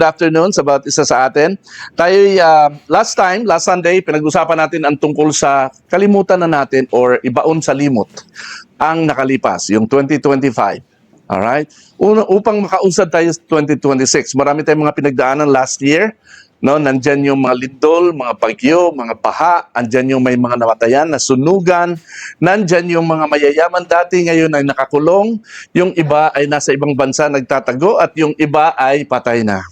Good afternoon sa bawat isa sa atin. Tayo, last Sunday, pinag-usapan natin ang tungkol sa kalimutan na natin or ibaon sa limot ang nakalipas, yung 2025. Alright? Upang makausad tayo sa 2026, marami tayong mga pinagdaanan last year. No, nandyan yung mga lindol, mga bagyo, mga baha, andyan yung may mga namatayan, nasunugan, nandyan yung mga mayayaman dati, ngayon ay nakakulong, yung iba ay nasa ibang bansa nagtatago, at yung iba ay patay na.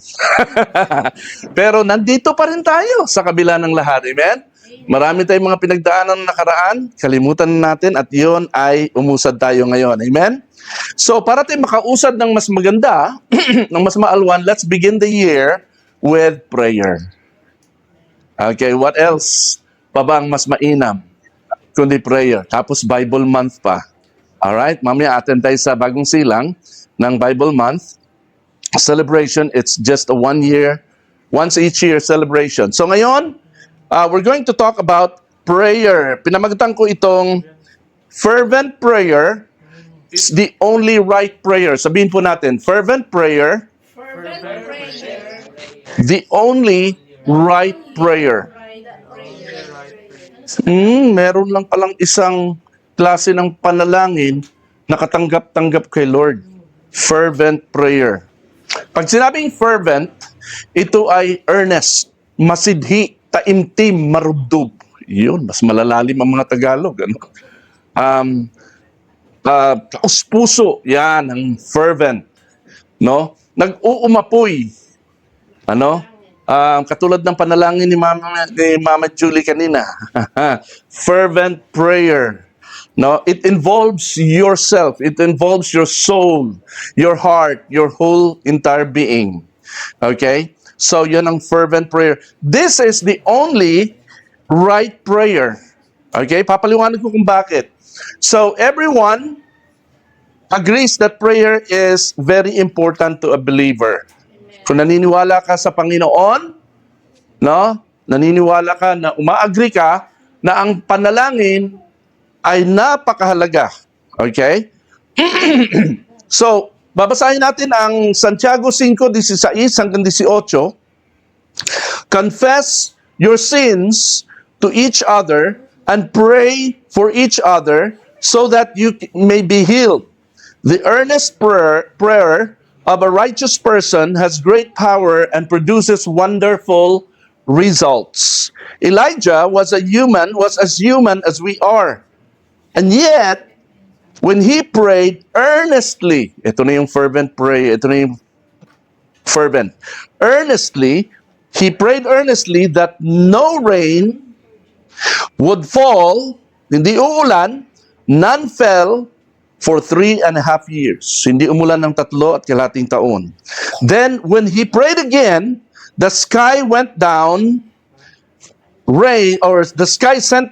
Pero nandito pa rin tayo sa kabila ng lahat, amen? Marami tayong mga pinagdaanan na nakaraan, kalimutan natin, at yun ay umusad tayo ngayon, amen? So para tayo makausad ng mas maganda, ng mas maalwan, let's begin the year with prayer. Okay, what else pa ba ang mas mainam kundi prayer? Tapos Bible month pa. Alright, mamaya attend tayo sa bagong silang ng Bible month celebration. It's just a once each year celebration. So ngayon, we're going to talk about prayer. Pinamagatan ko itong fervent prayer is the only right prayer. Sabihin po natin, fervent prayer, the only right prayer. Meron lang palang isang klase ng panalangin na katanggap-tanggap kay Lord. Fervent prayer. Pag sinabing fervent, ito ay earnest, masidhi, taimtim, marubdob. Yun, mas malalalim ang mga Tagalog. Ano? Taos-puso, yan, ang fervent. No? Nag-uumapoy. Ano? Katulad ng panalangin ni Mama Julie kanina. Fervent prayer. No, it involves yourself. It involves your soul, your heart, your whole entire being. Okay? So, yun ang fervent prayer. This is the only right prayer. Okay? Papaliwanag ko kung bakit. So, everyone agrees that prayer is very important to a believer. Kung naniniwala ka sa Panginoon, no? Naniniwala ka na umaagree ka na ang panalangin ay napakahalaga. Okay? So, babasahin natin ang Santiago 5:16 hanggang 18. Confess your sins to each other and pray for each other so that you may be healed. The earnest prayer of a righteous person has great power and produces wonderful results. Elijah was as human as we are. And yet, when he prayed earnestly, ito na yung fervent prayer, ito na yung fervent. Earnestly, he prayed earnestly that no rain would fall, hindi uulan, none fell, for 3.5 years. Hindi umulan ng 3.5 taon. Then, when he prayed again, the sky sent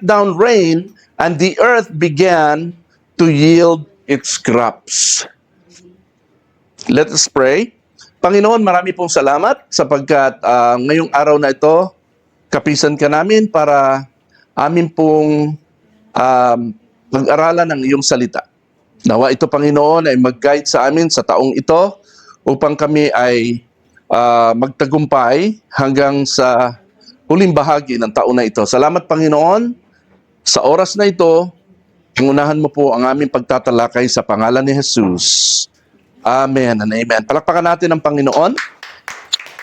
down rain, and the earth began to yield its crops. Let us pray. Panginoon, marami pong salamat sapagkat ngayong araw na ito, kapisan ka namin para amin pong pag-aralan ng iyong salita. Nawa ito, Panginoon, ay mag-guide sa amin sa taong ito upang kami ay magtagumpay hanggang sa huling bahagi ng taon na ito. Salamat, Panginoon, sa oras na ito. Pangunahan mo po ang aming pagtatalakay sa pangalan ni Jesus. Amen and amen. Palakpakan natin ang Panginoon.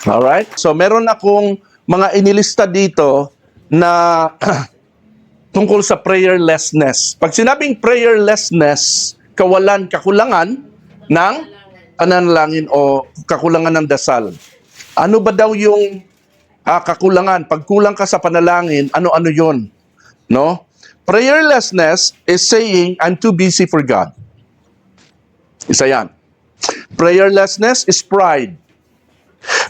Alright? So, meron akong mga inilista dito na tungkol sa prayerlessness. Pag sinabing prayerlessness, kakulangan ng pananalangin o kakulangan ng dasal. Ano ba daw yung kakulangan? Pag kulang ka sa panalangin, ano-ano yun? No? Prayerlessness is saying, I'm too busy for God. Isa yan. Prayerlessness is pride.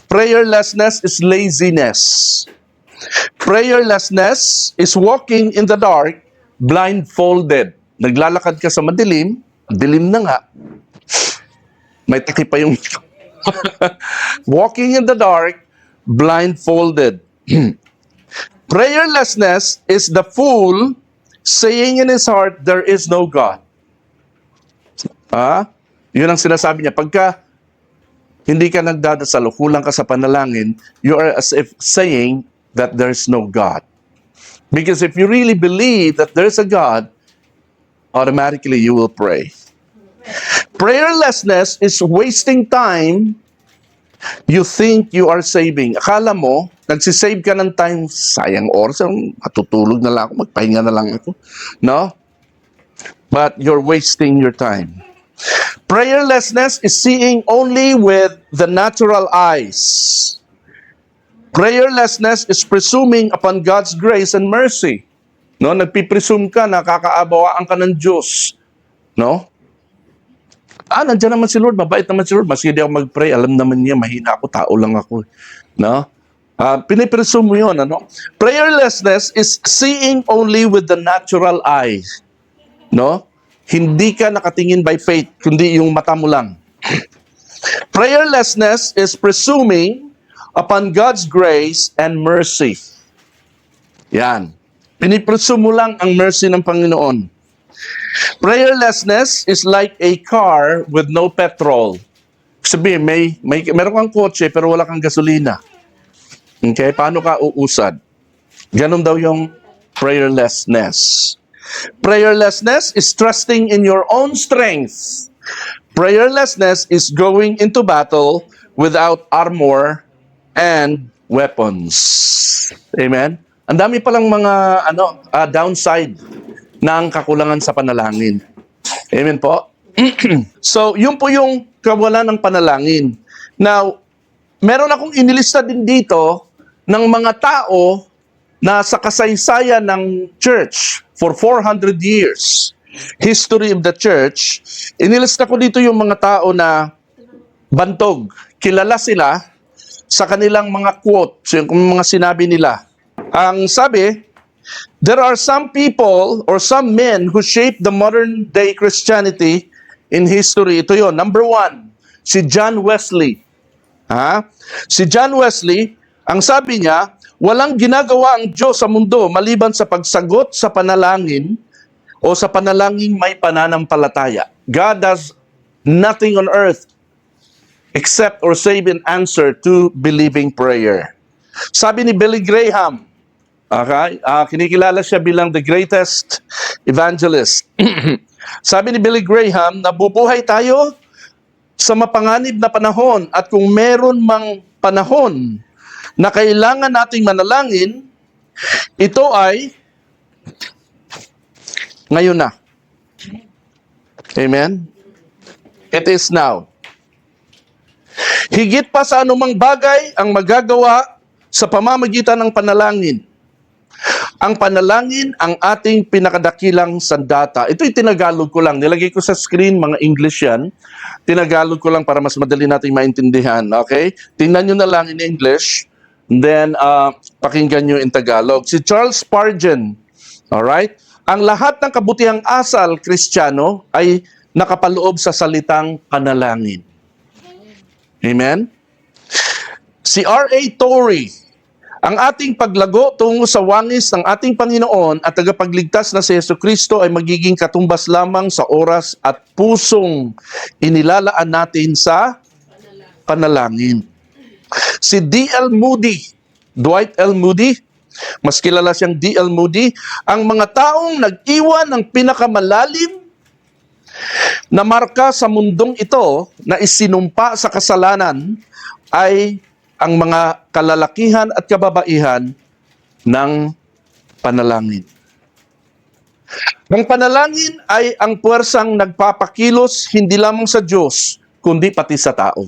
Prayerlessness is laziness. Prayerlessness is walking in the dark, blindfolded. Naglalakad ka sa madilim, dilim na nga. May takip pa yung walking in the dark, blindfolded. Prayerlessness is the fool saying in his heart, there is no God. Yun ang sinasabi niya. Pagka hindi ka nagdadasal o kulang ka sa panalangin, you are as if saying that there's no God. Because if you really believe that there's a God, automatically you will pray. Prayerlessness is wasting time you think you are saving. Akala mo, nagsisave ka ng time, sayang oras, matutulog na lang ako, magpahinga na lang ako. No? But you're wasting your time. Prayerlessness is seeing only with the natural eyes. Prayerlessness is presuming upon God's grace and mercy. No, nagpipresume ka na kakaabawaan ka ng Diyos. No? Nandiyan naman si Lord, mabait naman si Lord, maski di ako mag-pray, alam naman niya, mahina ako, tao lang ako. No? Pinipresume mo yun, ano? Prayerlessness is seeing only with the natural eye. No? Hindi ka nakatingin by faith, kundi yung mata mo lang. Prayerlessness is presuming upon God's grace and mercy. Yan. Pinipresume mo lang ang mercy ng Panginoon. Prayerlessness is like a car with no petrol. Sabihin, meron kang kotse pero wala kang gasolina. Okay? Paano ka uusad? Ganon daw yung prayerlessness. Prayerlessness is trusting in your own strength. Prayerlessness is going into battle without armor and weapons. Amen? Ang dami palang mga downside ng kakulangan sa panalangin. Amen po? So, yun po yung kawalan ng panalangin. Now, meron akong inilista din dito ng mga tao na sa kasaysayan ng church for 400 years. History of the church. Inilista ko dito yung mga tao na bantog. Kilala sila sa kanilang mga quotes, yung mga sinabi nila. Ang sabi, there are some people or some men who shaped the modern day Christianity in history. Ito yon. Number 1, si John Wesley. Si John Wesley, ang sabi niya, walang ginagawa ang Diyos sa mundo maliban sa pagsagot sa panalangin o sa panalangin may pananampalataya. God does nothing on earth except or save in answer to believing prayer. Sabi ni Billy Graham, kinikilala siya bilang the greatest evangelist. Sabi ni Billy Graham, nabubuhay tayo sa mapanganib na panahon at kung meron mang panahon na kailangan nating manalangin, ito ay ngayon na. Amen? It is now. Higit pa sa anumang bagay ang magagawa sa pamamagitan ng panalangin. Ang panalangin ang ating pinakadakilang sandata. Ito'y tinagalog ko lang. Nilagay ko sa screen, mga English yan. Tinagalog ko lang para mas madali nating maintindihan. Okay? Tingnan nyo na lang in English. Then, pakinggan nyo in Tagalog. Si Charles Spurgeon, alright? Ang lahat ng kabutihang asal, Kristiyano, ay nakapaloob sa salitang panalangin. Amen? Si R.A. Torrey, ang ating paglago tungo sa wangis ng ating Panginoon at tagapagligtas na si Jesucristo ay magiging katumbas lamang sa oras at pusong inilalaan natin sa panalangin. Si D.L. Moody, Dwight L. Moody, mas kilala siyang D.L. Moody, ang mga taong nag-iwan ng pinakamalalim na marka sa mundong ito na isinumpa sa kasalanan ay ang mga kalalakihan at kababaihan ng panalangin. Ang panalangin ay ang puwersang nagpapakilos hindi lamang sa Diyos, kundi pati sa tao.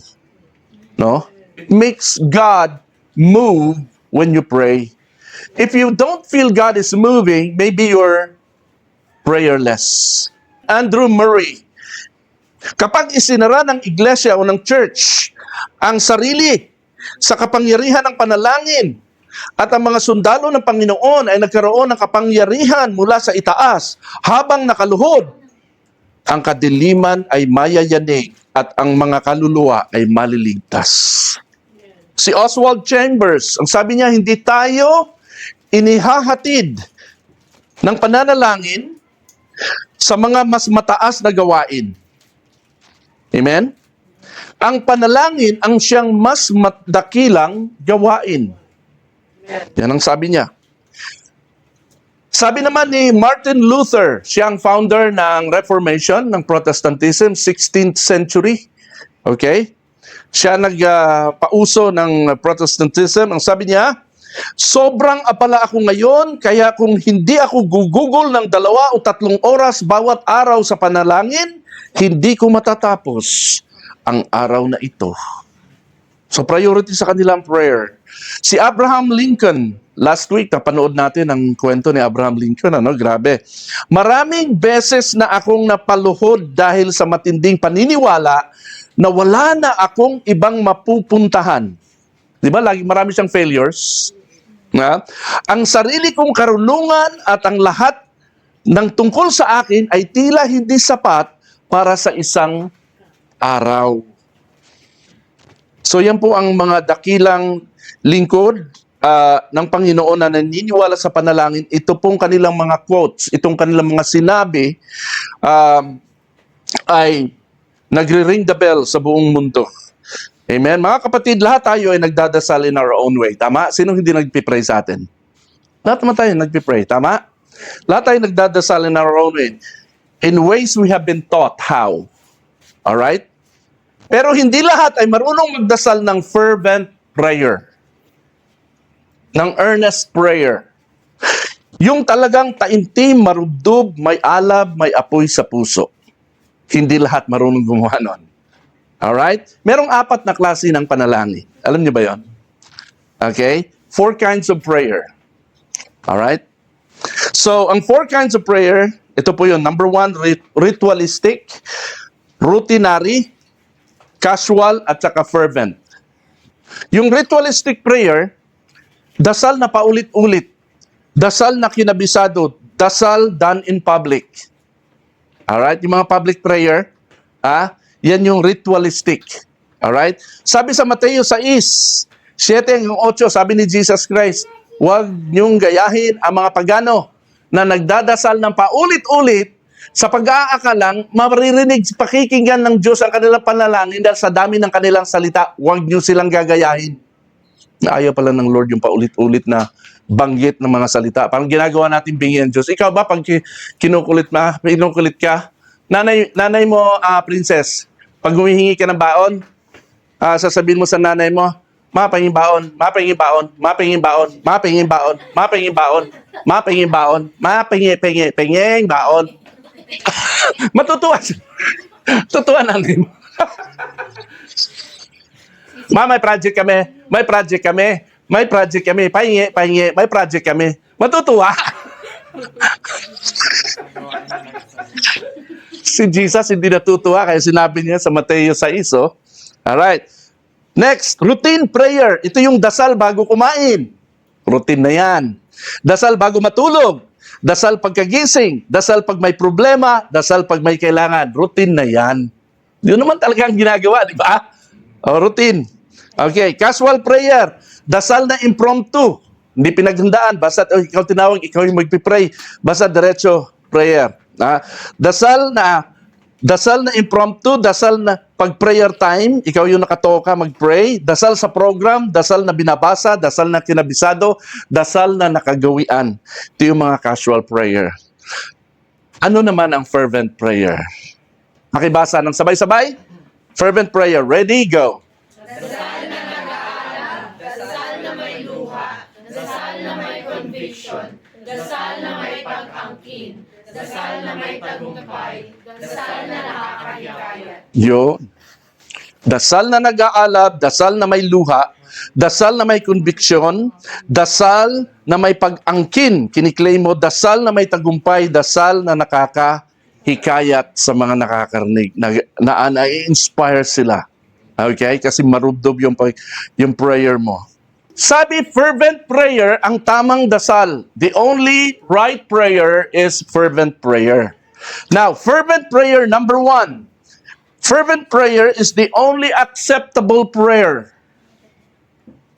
No? It makes God move when you pray. If you don't feel God is moving, maybe you're prayerless. Andrew Murray, kapag isinara ng iglesia o ng church ang sarili sa kapangyarihan ng panalangin at ang mga sundalo ng Panginoon ay nagkaroon ng kapangyarihan mula sa itaas habang nakaluhod, ang kadiliman ay mayayanig at ang mga kaluluwa ay maliligtas. Si Oswald Chambers, ang sabi niya, hindi tayo inihahatid ng pananalangin sa mga mas mataas na gawain. Amen? Ang panalangin ang siyang mas dakilang gawain. Yan ang sabi niya. Sabi naman ni Martin Luther, siyang founder ng Reformation, ng Protestantism, 16th century. Okay? Siya nagpauso ng Protestantism. Ang sabi niya, sobrang abala ako ngayon, kaya kung hindi ako gugugol ng 2 o 3 oras bawat araw sa panalangin, hindi ko matatapos ang araw na ito. So priority sa kanilang prayer. Si Abraham Lincoln, last week napanood natin ang kwento ni Abraham Lincoln, grabe. Maraming beses na akong napaluhod dahil sa matinding paniniwala na wala na akong ibang mapupuntahan. Di ba? Marami siyang failures. Ang sarili kong karunungan at ang lahat ng tungkol sa akin ay tila hindi sapat para sa isang araw. So yan po ang mga dakilang lingkod ng Panginoon na naniniwala sa panalangin. Ito pong kanilang mga quotes, itong kanilang mga sinabi ay nagre-ring the bell sa buong mundo. Amen? Mga kapatid, lahat tayo ay nagdadasal in our own way. Tama? Sino hindi nagpipray sa atin? Lahat naman tayo nagpipray. Tama? Lahat tayo nagdadasal in our own way. In ways we have been taught how. Alright? Pero hindi lahat ay marunong magdasal ng fervent prayer. Ng earnest prayer. Yung talagang taimtim, marubdob, may alab, may apoy sa puso. Hindi lahat marunong gumawa nun. Alright? Merong 4 na klase ng panalangin. Alam niyo ba yon? Okay? 4 kinds of prayer. Alright? So, ang 4 kinds of prayer, ito po yun. Number 1, ritualistic, routinary, casual, at saka fervent. Yung ritualistic prayer, dasal na paulit-ulit, dasal na kinabisado, dasal done in public. Alright? Yung mga public prayer, yan yung ritualistic. Alright? Sabi sa Mateo 6, 7 hanggang 8, sabi ni Jesus Christ, huwag niyong gayahin ang mga pagano na nagdadasal ng paulit-ulit sa pag-aakalang maririnig, pakikinggan ng Diyos ang kanilang panalangin dahil sa dami ng kanilang salita, huwag niyo silang gagayahin. Ayaw pala ng Lord yung paulit-ulit na banggit ng mga salita. Parang ginagawa natin bingin Diyos. Ikaw ba, pag kinukulit ka, nanay mo, princess, pag humihingi ka ng baon, sasabihin mo sa nanay mo, mapahingin baon, mapahingin baon, mapahingin baon, mapahingin baon, mapahingin baon, mapahingin baon, mapahingin baon. Matutuwa siya. Tutuwa namin. May project kami. May project kami. May project kami. Pahingi. May project kami. Matutuwa. Si Jesus hindi natutuwa kaya sinabi niya sa Mateo 6. Alright. Next, routine prayer. Ito yung dasal bago kumain. Routine na yan. Dasal bago matulog. Dasal pagkagising, dasal pag may problema, dasal pag may kailangan. Routine na yan. Yun naman talaga ang ginagawa, di ba? Routine. Okay, casual prayer. Dasal na impromptu. Hindi pinaghandaan. Basta ikaw tinawag, ikaw yung magpipray. Basta diretso prayer. Dasal na impromptu, dasal na pag prayer time, ikaw yung nakatoka mag-pray, dasal sa program, dasal na binabasa, dasal na kinabisado, dasal na nakagawian. Ito yung mga casual prayer. Ano naman ang fervent prayer? Makibasa ng sabay-sabay? Fervent prayer. Ready? Go. Dasal na nag-aalab, dasal na may luha, dasal na may conviction, dasal na may pag-angkin, dasal na may tagumpay, dasal na nakakahikayat. Yun. Dasal na nag-aalab, dasal na may luha, dasal na may conviction, dasal na may pag-angkin, kiniklaim mo, dasal na may tagumpay, dasal na nakakahikayat sa mga nakakarinig, na-inspire sila. Okay? Kasi marubdob yung prayer mo. Sabi, fervent prayer ang tamang dasal. The only right prayer is fervent prayer. Now, fervent prayer, number 1. Fervent prayer is the only acceptable prayer.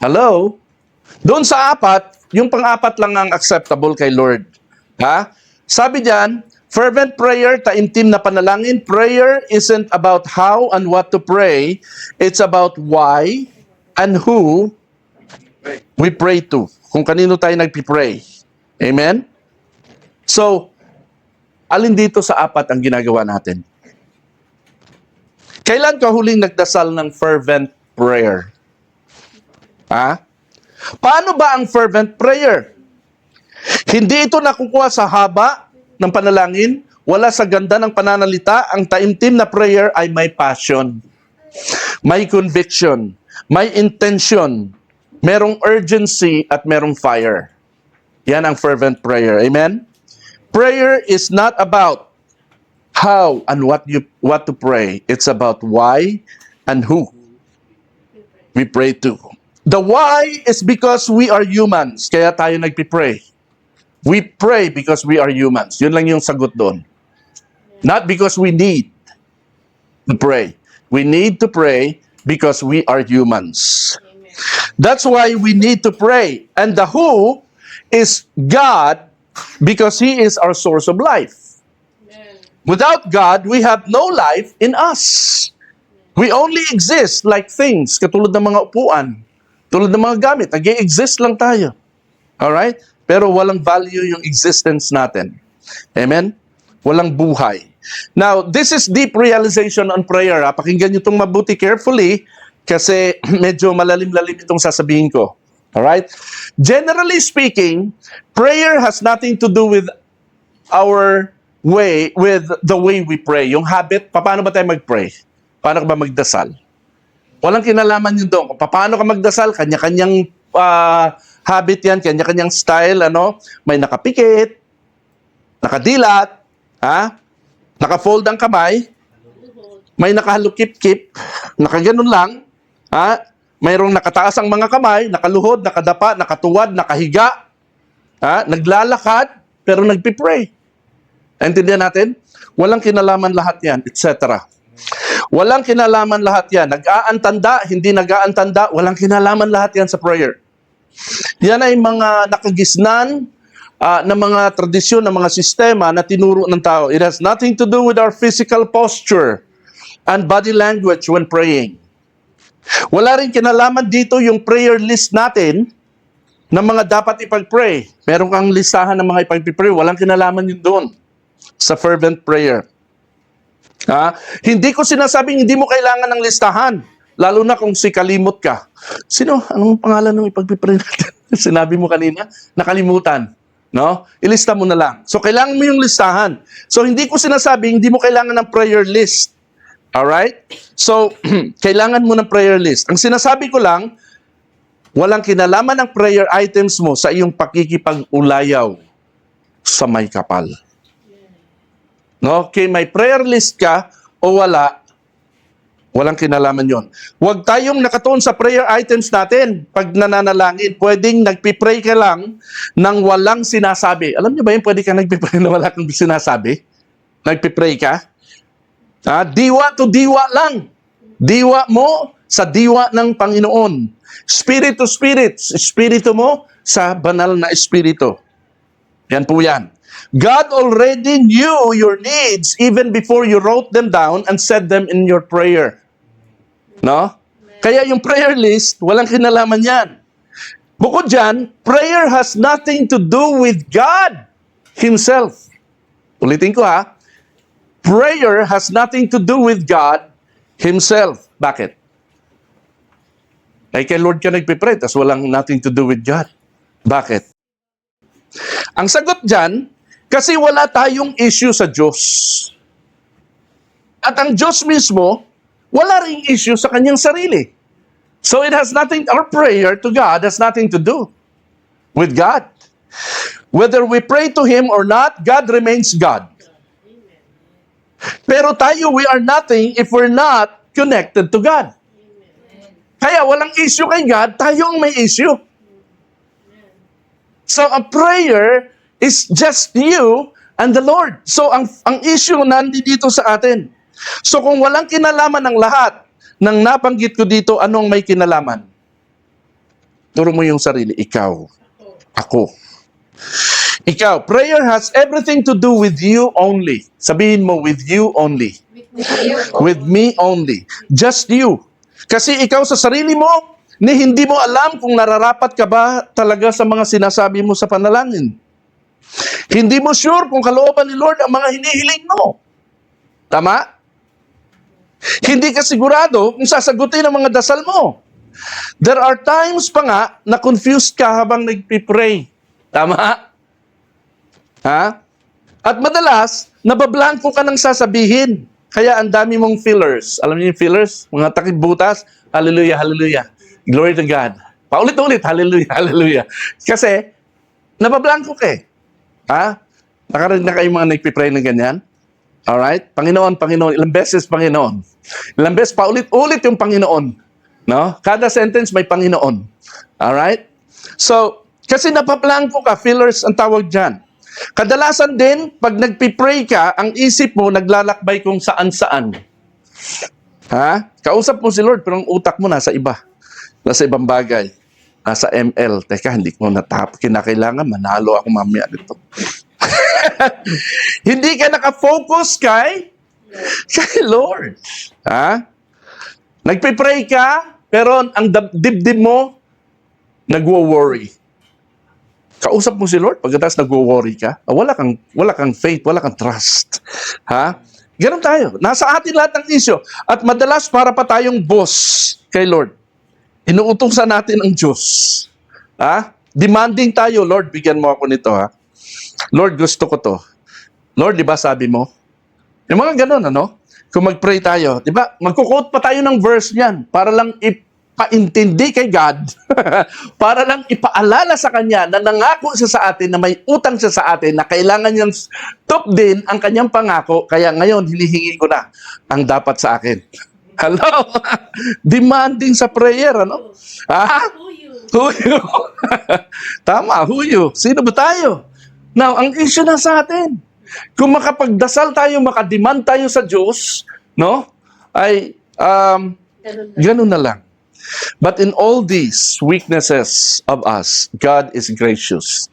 Hello? Doon sa 4, yung pang-4 lang ang acceptable kay Lord. Sabi diyan, Fervent prayer, taimtim na panalangin. Prayer isn't about how and what to pray. It's about why and who we pray to. Kung kanino tayo nagpipray. Amen? So, alin dito sa apat ang ginagawa natin? Kailan ka huling nagdasal ng fervent prayer? Ha? Paano ba ang fervent prayer? Hindi ito nakukuha sa haba ng panalangin, wala sa ganda ng pananalita. Ang taimtim na prayer ay may passion, may conviction, may intention, merong urgency at merong fire. Yan ang fervent prayer. Amen? Prayer is not about how and what to pray. It's about why and who we pray to. The why is because we are humans, kaya tayo nagpipray. We pray because we are humans. Yun lang yung sagot doon. Not because we need to pray. We need to pray because we are humans. That's why we need to pray. And the who is God because He is our source of life. Without God, we have no life in us. We only exist like things, katulad ng mga upuan, tulad ng mga gamit. Nag-i-exist lang tayo. Alright? Pero walang value yung existence natin. Amen? Walang buhay. Now, this is deep realization on prayer. Pakinggan nyo itong mabuti carefully kasi medyo malalim-lalim itong sasabihin ko. Alright? Generally speaking, prayer has nothing to do with our way, with the way we pray. Yung habit, paano ba tayo mag-pray? Paano ka ba magdasal? Walang kinalaman yun doon. Paano ka magdasal? Kanya-kanyang habit yan, kanya-kanyang style, may nakapikit, nakadilat, naka-fold ang kamay, may nakahalukip-kip, nakaganon lang, mayroong nakataas ang mga kamay, nakaluhod, nakadapa, nakatuwad, nakahiga, naglalakad, pero nagpipray. Naintindihan natin? Walang kinalaman lahat yan, etc. Walang kinalaman lahat yan. Nag-aantanda, hindi nag-aantanda, walang kinalaman lahat yan sa prayer. Yan ay mga nakagisnan na mga tradisyon, na mga sistema na tinuro ng tao. It has nothing to do with our physical posture and body language when praying. Wala rin kinalaman dito yung prayer list natin ng mga dapat ipag-pray. Meron kang listahan ng mga ipag-pray. Walang kinalaman yun doon sa fervent prayer. Hindi ko sinasabing hindi mo kailangan ng listahan. Lalo na kung si kalimot ka. Sino? Anong pangalan ng ipag-pray natin? Sinabi mo kanina? Nakalimutan. No? Ilista mo na lang. So, kailangan mo yung listahan. So, hindi ko sinasabing hindi mo kailangan ng prayer list. Alright? So, kailangan mo ng prayer list. Ang sinasabi ko lang, walang kinalaman ng prayer items mo sa iyong pakikipag-ulayaw sa may kapal. No? Okay, may prayer list ka o wala, walang kinalaman yon. Huwag tayong nakatuon sa prayer items natin pag nananalangin. Pwedeng nagpipray ka lang ng walang sinasabi. Alam niyo ba yun, pwede ka nagpipray na wala kang sinasabi? Nagpipray ka? Diwa to diwa lang. Diwa mo sa diwa ng Panginoon. Spirit to spirit. Espiritu mo sa banal na espiritu. Yan po yan. God already knew your needs even before you wrote them down and said them in your prayer. No? Kaya yung prayer list, walang kinalaman yan. Bukod dyan, prayer has nothing to do with God Himself. Ulitin ko Prayer has nothing to do with God Himself. Bakit? Kay Lord ka nagpipray, tas walang nothing to do with God. Bakit? Ang sagot dyan, kasi wala tayong issue sa Diyos. At ang Diyos mismo, wala ring issue sa kanyang sarili. So it has nothing, our prayer to God has nothing to do with God. Whether we pray to Him or not, God remains God. Pero tayo, we are nothing if we're not connected to God. Kaya walang issue kay God, tayo ang may issue. So a prayer is just you and the Lord. So ang issue nandito sa atin. So kung walang kinalaman ng lahat ng nabanggit ko dito, anong may kinalaman? Turo mo yung sarili, ikaw, ako. Ikaw, prayer has everything to do with you only. Sabihin mo, with you only. With me only. Just you. Kasi ikaw sa sarili mo, ni hindi mo alam kung nararapat ka ba talaga sa mga sinasabi mo sa panalangin. Hindi mo sure kung kalooban ni Lord ang mga hinihiling mo. Tama? Hindi ka sigurado kung sasagutin ang mga dasal mo. There are times pa nga na confused ka habang nagpipray. Tama? Ha? At madalas, nabablanko ka ng sasabihin. Kaya ang dami mong fillers. Alam niyo yung fillers? Mga takip-butas. Hallelujah, hallelujah. Glory to God. Paulit-ulit, hallelujah, hallelujah. Kasi, nabablanko ka eh. Ha? Nakarinig na kayo mga nagpipray ng ganyan? Alright? Panginoon, Panginoon. Ilang beses, Panginoon. Ilang beses, paulit-ulit yung Panginoon. No? Kada sentence may Panginoon. Alright? So, kasi napablanko ka, fillers ang tawag dyan. Kadalasan din, pag nagpipray ka, ang isip mo naglalakbay kung saan-saan. Ha? Kausap mo si Lord, pero ang utak mo nasa iba. Nasa ibang bagay. Nasa ML. Teka, hindi ko kinakailangan. Manalo ako mamaya dito. Hindi ka nakafocus kay Lord. Ha? Nagpipray ka, pero ang dibdib mo, nagwo-worry. Kausap mo si Lord, pagkatapos nagwo-worry ka, wala kang faith, wala kang trust. Ha? Ganun tayo. Nasa atin lahat ng isyo. At madalas para pa tayong boss kay Lord. Inuutusan natin ang Diyos. Ha? Demanding tayo, Lord, bigyan mo ako nito, ha? Lord, gusto ko to. Lord, di ba sabi mo? Yung mga ganun, ano? Kung mag-pray tayo, di ba? Magkukot pa tayo ng verse niyan para lang ipaintindi kay God, para lang ipaalala sa Kanya na nangako siya sa atin, na may utang siya sa atin, na kailangan niyang tupdin ang Kanyang pangako, kaya ngayon hinihingi ko na ang dapat sa akin. Hello? Demanding sa prayer, ano? Ha? Who you? Tama, who you? Sino ba tayo? Now, ang issue na sa atin, kung makapagdasal tayo, makademand tayo sa Diyos, no? Ay, ganun na lang. But in all these weaknesses of us, God is gracious.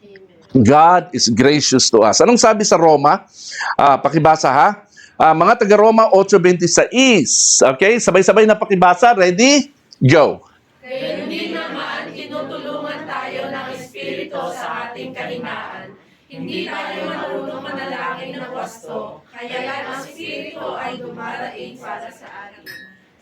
God is gracious to us. Anong sabi sa Roma? Pakibasa ha? Mga taga-Roma 8:26. Okay? Sabay-sabay na pakibasa. Ready? Go. Gayon din naman, tinutulungan tayo ng Espiritu sa ating kahinaan. Hindi tayo marunong manalangin ng wasto, kaya ang Espiritu ay dumaraing para sa atin.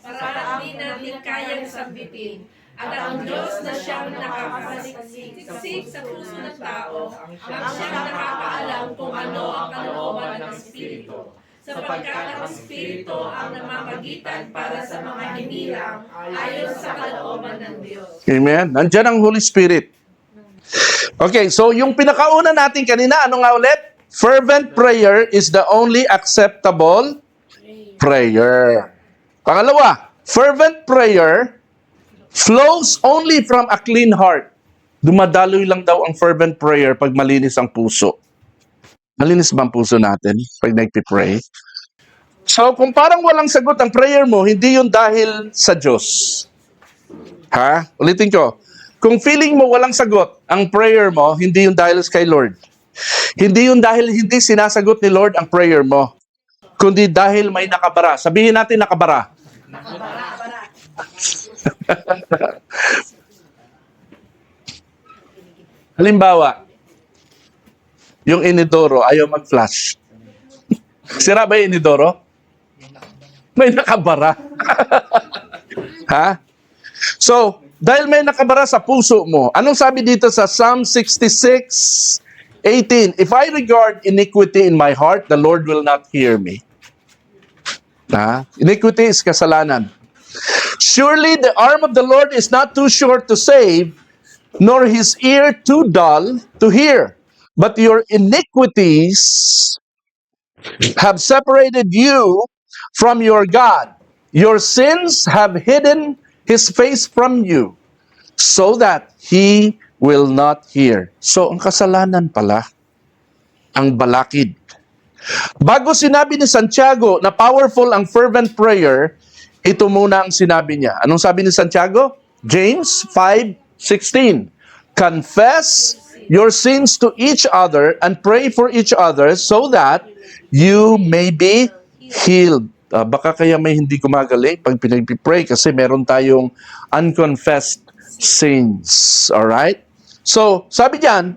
Para di natin kayang sambitin. At ang Diyos na siyang nakakasiksik sa puso ng tao, ang siyang nakakaalam kung ano ang kalooban ng Espiritu. Sapagkat ang Espiritu ang namamagitan para sa mga hinilang ayon sa kalooban ng Diyos. Amen? Nandiyan ang Holy Spirit. Okay, so yung pinakauna natin kanina, ano nga ulit? Fervent prayer is the only acceptable prayer. Pangalawa, fervent prayer flows only from a clean heart. Dumadaloy lang daw ang fervent prayer pag malinis ang puso. Malinis ba ang puso natin pag nagpipray? So, kung parang walang sagot ang prayer mo, hindi yun dahil sa Diyos. Ha? Ulitin ko. Kung feeling mo walang sagot ang prayer mo, hindi yun dahil kay Lord. Hindi yun dahil hindi sinasagot ni Lord ang prayer mo. Kundi dahil may nakabara. Sabihin natin nakabara. Halimbawa, yung inidoro ayaw mag-flash. Sira ba yung inidoro? May nakabara. Ha? So, dahil may nakabara sa puso mo, anong sabi dito sa Psalm 66:18? If I regard iniquity in my heart, the Lord will not hear me. Ha? Iniquity is kasalanan. Surely the arm of the Lord is not too short to save, nor his ear too dull to hear. But your iniquities have separated you from your God. Your sins have hidden his face from you, so that he will not hear. So, ang kasalanan pala, ang balakid. Bago sinabi ni Santiago na powerful ang fervent prayer, ito muna ang sinabi niya. Anong sabi ni Santiago? James 5:16. Confess your sins to each other and pray for each other so that you may be healed. Baka kaya may hindi gumagaling pag pinag-pray kasi meron tayong unconfessed sins. Alright? So, sabi diyan,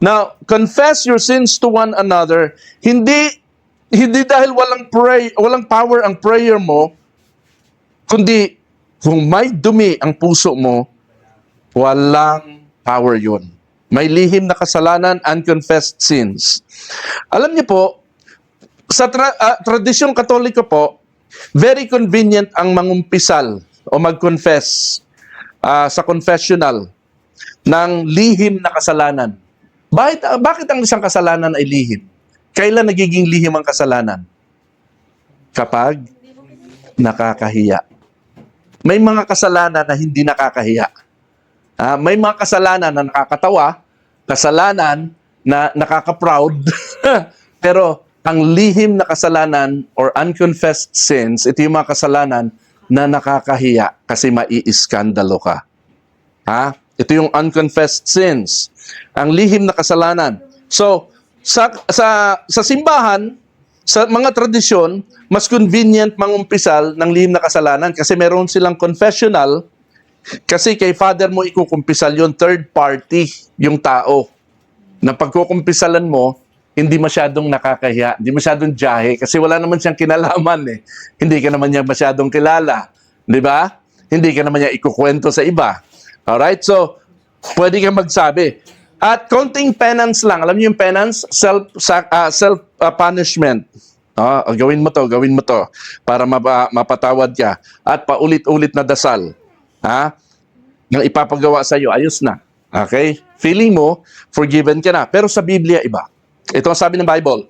now, confess your sins to one another. Hindi dahil walang power ang prayer mo, kundi kung may dumi ang puso mo, walang power yun. May lihim na kasalanan, unconfessed sins. Alam niyo po, sa tradisyong Katoliko po, very convenient ang mangumpisal o mag-confess sa confessional ng lihim na kasalanan. Bakit ang isang kasalanan ay lihim? Kailan nagiging lihim ang kasalanan? Kapag nakakahiya. May mga kasalanan na hindi nakakahiya. May mga kasalanan na nakakatawa, kasalanan na nakaka-proud, pero ang lihim na kasalanan or unconfessed sins, ito yung mga kasalanan na nakakahiya kasi mai-iskandalo ka. Ito yung unconfessed sins. Ang lihim na kasalanan. So, sa simbahan, sa mga tradisyon, mas convenient mangumpisal ng lihim na kasalanan kasi meron silang confessional kasi kay father mo ikukumpisal yung third party, yung tao. Na pagkukumpisalan mo, hindi masyadong nakakahiya, hindi masyadong jahe, kasi wala naman siyang kinalaman eh. Hindi ka naman niya masyadong kilala. Di ba? Hindi ka naman niya ikukwento sa iba. Alright? So, pwede kang magsabi. At konting penance lang. Alam niyo yung penance? Self-punishment. Gawin mo to, para mapatawad ka. At paulit-ulit na dasal. Nang ipapagawa sa iyo, ayos na. Okay? Feeling mo, forgiven ka na. Pero sa Biblia, iba. Ito ang sabi ng Bible,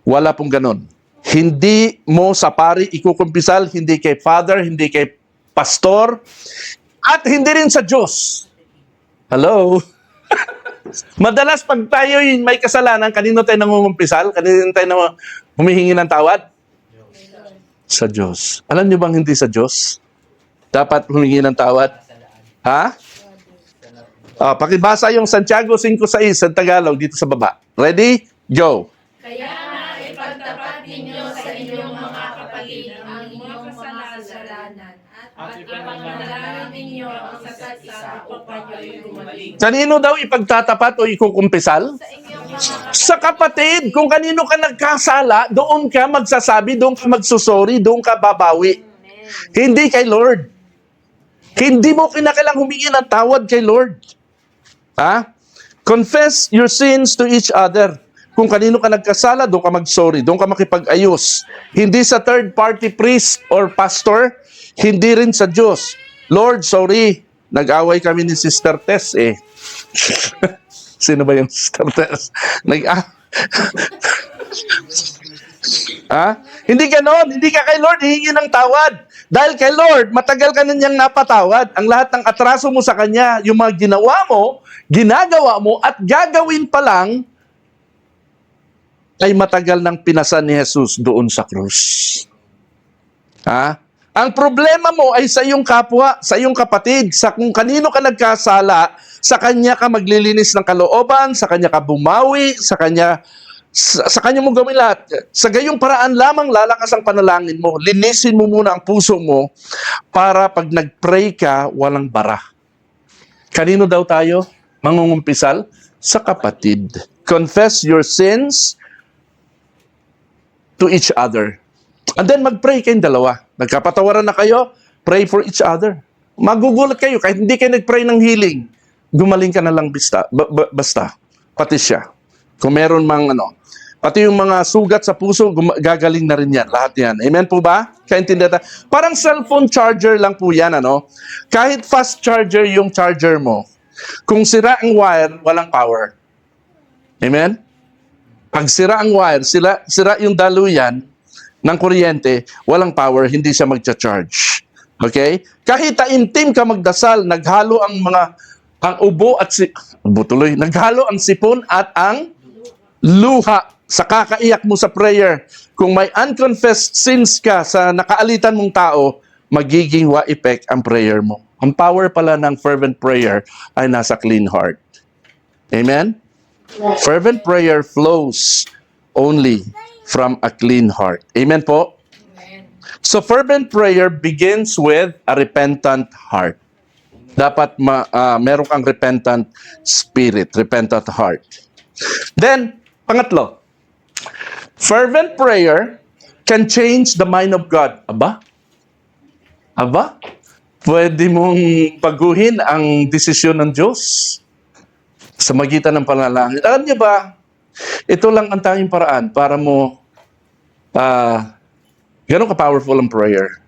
wala pong ganun. Hindi mo sa pari ikukumpisal, hindi kay father, hindi kay pastor, at hindi rin sa Diyos. Hello? Madalas pag tayo may kasalanan, kanino tayo nangungumpisal? Kanino tayo humihingi ng tawad? Sa Diyos. Alam niyo bang hindi sa Diyos? Dapat humingi ng tawad? Pakibasa yung Santiago 5:6 sa Tagalog dito sa baba. Ready? Go. Kaya nga ipagtapat ninyo sa inyong mga kapatid ang inyong mga kasalanan at ipanalangin ninyo ang isa't isa upang kayo'y gumaling. Kanino daw ipagtatapat o ikukumpisal? Sa kapatid. Kung kanino ka nagkasala, doon ka magsasabi, doon ka magsusori, doon ka babawi. Hindi kay Lord. Hindi mo kinakailangang humingi ng tawad kay Lord. Confess your sins to each other. Kung kanino ka nagkasala, doon ka mag-sorry, doon ka makipag-ayos. Hindi sa third-party priest or pastor, hindi rin sa Diyos. Lord, sorry, nag-away kami ni Sister Tess eh. Sino ba yung Sister Tess? Hindi ganon, hindi ka kay Lord hihingi ng tawad. Dahil kay Lord, matagal ka na niyang napatawad. Ang lahat ng atraso mo sa Kanya, yung mga ginawa mo, ginagawa mo, at gagawin pa lang, ay matagal nang pinasan ni Jesus doon sa krus. Ang problema mo ay sa iyong kapwa, sa iyong kapatid, sa kung kanino ka nagkasala, sa kanya ka maglilinis ng kalooban, sa kanya ka bumawi, sa kanya mo gawin lahat. Sa gayong paraan lamang lalakas ang panalangin mo. Linisin mo muna ang puso mo para pag nag-pray ka, walang bara. Kanino daw tayo mangungumpisal? Sa kapatid. Confess your sins to each other. And then mag-pray kayong dalawa. Nagkapatawaran na kayo, pray for each other. Magugulat kayo, kahit hindi kayo nag-pray ng healing, gumaling ka na lang basta. Pati siya. Kung meron pati yung mga sugat sa puso, gagaling na rin yan. Lahat yan. Amen po ba? Kaintindihan tayo? Parang cellphone charger lang po yan, Kahit fast charger yung charger mo, kung sira ang wire, walang power. Amen? Pag sira ang wire, sira yung daluyan ng kuryente, walang power, hindi siya magcha-charge. Okay? Kahit taimtim ka magdasal, naghalo ang ubo at naghalo ang sipon at ang luha sa kakaiyak mo sa prayer. Kung may unconfessed sins ka sa nakaalitan mong tao, magiging wa-effect ang prayer mo. Ang power pala ng fervent prayer ay nasa clean heart. Amen? Fervent prayer flows only from a clean heart. Amen po? So fervent prayer begins with a repentant heart. Dapat meron kang repentant spirit, repentant heart. Then, pangatlo, fervent prayer can change the mind of God. Aba? Pwede mong baguhin ang desisyon ng Diyos sa magitan ng panalangin. Alam niyo ba, ito lang ang tanging paraan para mo ganun ka-powerful ang prayer.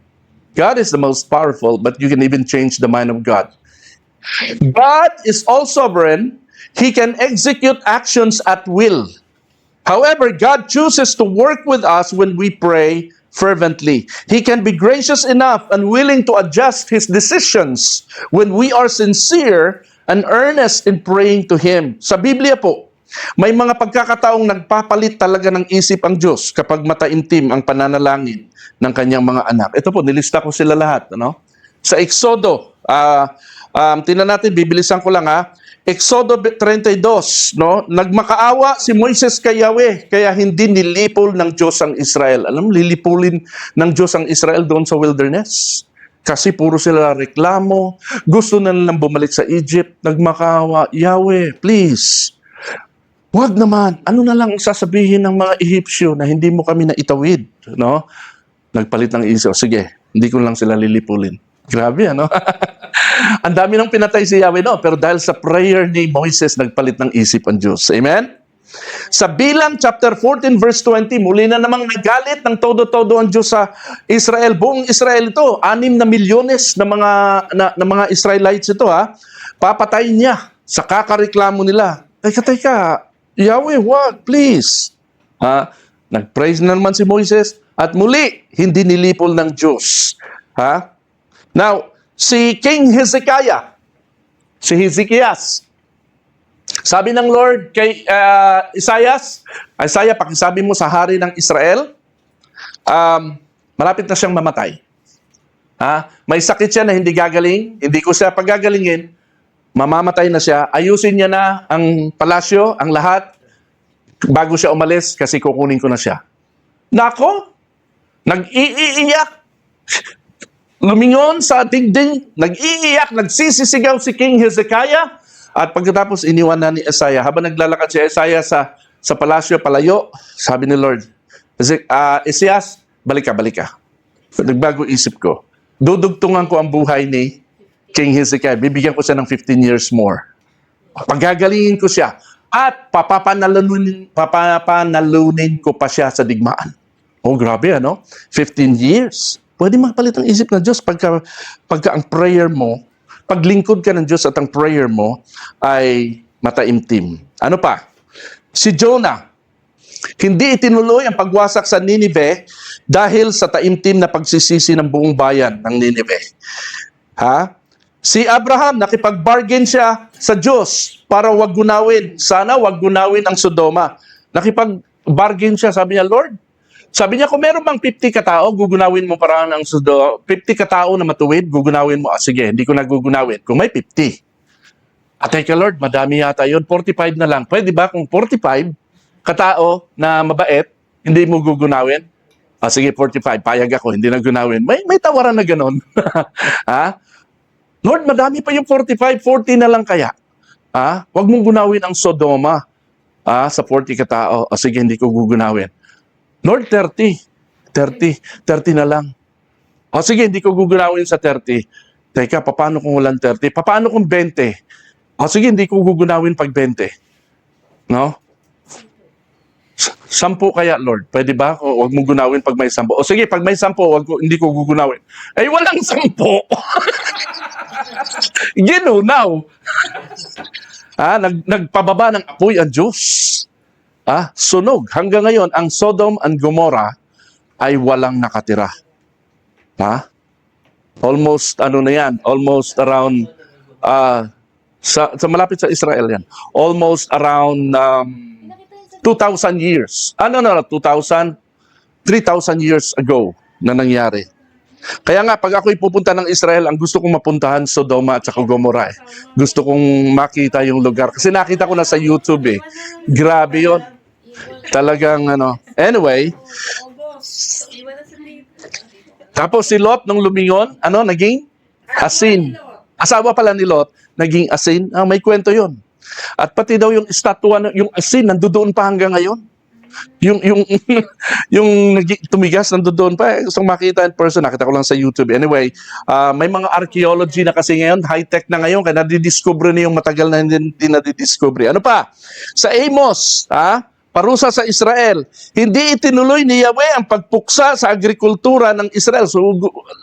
God is the most powerful, but you can even change the mind of God. God is all sovereign. He can execute actions at will. However, God chooses to work with us when we pray fervently. He can be gracious enough and willing to adjust His decisions when we are sincere and earnest in praying to Him. Sa Biblia po, may mga pagkakataong nagpapalit talaga ng isip ang Diyos kapag mataimtim ang pananalangin ng kanyang mga anak. Ito po, nilista ko sila lahat. Ano? Sa Exodo, tingnan natin, bibilisan ko lang ha. Exodo 32, no? Nagmakaawa si Moises kay Yahweh, kaya hindi nilipol ng Diyos ang Israel. Alam mo, lilipulin ng Diyos ang Israel doon sa wilderness. Kasi puro sila reklamo, gusto na nilang bumalik sa Egypt, nagmakaawa, Yahweh, please. Huwag naman, ano na lang sasabihin ng mga Ehipsyo na hindi mo kami naitawid, no? Nagpalit ng isip, sige, hindi ko lang sila lilipulin. Grabe, ano? Ang dami nang pinatay si Yahweh, no? Pero dahil sa prayer ni Moises, nagpalit ng isip ang Diyos. Amen? Sa Bilang chapter 14 verse 20, muli na namang nagalit ng todo-todo ang Diyos sa Israel. Buong Israel ito, 6 na milyones na mga Israelites ito, ha? Papatayin niya sa kakareklamo nila. Teka, Yahweh, wag, please. Ha? Nag-praise na naman si Moises at muli, hindi nilipol ng Diyos. Ha? Now, si King Hezekiah, si Hezekias, sabi ng Lord kay Isaiah, pakisabi mo sa hari ng Israel, malapit na siyang mamatay. Ha? May sakit siya na hindi gagaling, hindi ko siya pagagalingin, mamamatay na siya, ayusin niya na ang palasyo, ang lahat, bago siya umalis kasi kukunin ko na siya. Nako, nag-iiyak, lumingon sa dingding, nag-iiyak, nagsisisigaw si King Hezekiah, at pagkatapos iniwan na ni Isaiah. Habang naglalakad si Isaiah sa palasyo, palayo, sabi ni Lord, Isias, balik ka. Nagbago isip ko. Dudugtungan ko ang buhay ni King Hezekiah. Bibigyan ko siya ng 15 years more. Pagagalingin ko siya. At papapanalunin ko pa siya sa digmaan. Oh, grabe, ano? 15 years. Pwede mapalit ang isip ng Diyos pagka ang prayer mo, paglingkod ka ng Diyos at ang prayer mo ay mataimtim. Ano pa? Si Jonah, hindi itinuloy ang pagwasak sa Nineveh dahil sa taimtim na pagsisisi ng buong bayan ng Nineveh. Ha? Si Abraham, nakipag-bargain siya sa Diyos para wag gunawin. Sana wag gunawin ang Sodoma. Nakipag-bargain siya, sabi niya, Lord, sabi niya, kung meron bang 50 katao, gugunawin mo parang ang Sodoma. 50 katao na matuwid, gugunawin mo. Sige, hindi ko na gugunawin. Kung may 50. Teka Lord, madami yata yun. 45 na lang. Pwede ba kung 45 katao na mabait, hindi mo gugunawin? Sige, 45. Payag ako, hindi na gunawin. May tawaran na ganon. Ha? Lord, madami pa yung 45. 40 na lang kaya. Ha? Huwag mong gunawin ang Sodoma. Sa 40 katao. Sige, hindi ko gugunawin. Lord, 30 na lang. Sige, hindi ko gugunawin sa 30. Teka, paano kung walang 30? Paano kung 20? Sige, hindi ko gugunawin pag 20. No? 10 kaya, Lord. Pwede ba? Huwag mo gunawin pag may 10. Sige, pag may 10, hindi ko gugunawin. Walang 10. Ginunaw. Nagpababa ng apoy ang Diyos. Sunog. Hanggang ngayon, ang Sodom and Gomorrah ay walang nakatira. Almost, almost around, sa malapit sa Israel yan. Almost around 2,000 years. 3,000 years ago na nangyari. Kaya nga, pag ako'y pupunta ng Israel, ang gusto kong mapuntahan Sodoma at saka Gomorrah. Gusto kong makita yung lugar. Kasi nakita ko na sa YouTube eh. Grabe yun. Talagang ano. Anyway, tapos si Lot nung lumingon, naging asin. Asawa pala ni Lot, naging asin. May kwento yun. At pati daw yung estatwa, yung asin, nandoon pa hanggang ngayon. Yung tumigas nandoon pa. Gusto kong makita in person, nakita ko lang sa YouTube. Anyway, may mga archaeology na kasi ngayon, high-tech na ngayon, kaya nadidiscover na yung matagal na hindi nadidiscover. Ano pa? Sa Amos, parusa sa Israel, hindi itinuloy ni Yahweh ang pagpuksa sa agrikultura ng Israel. So,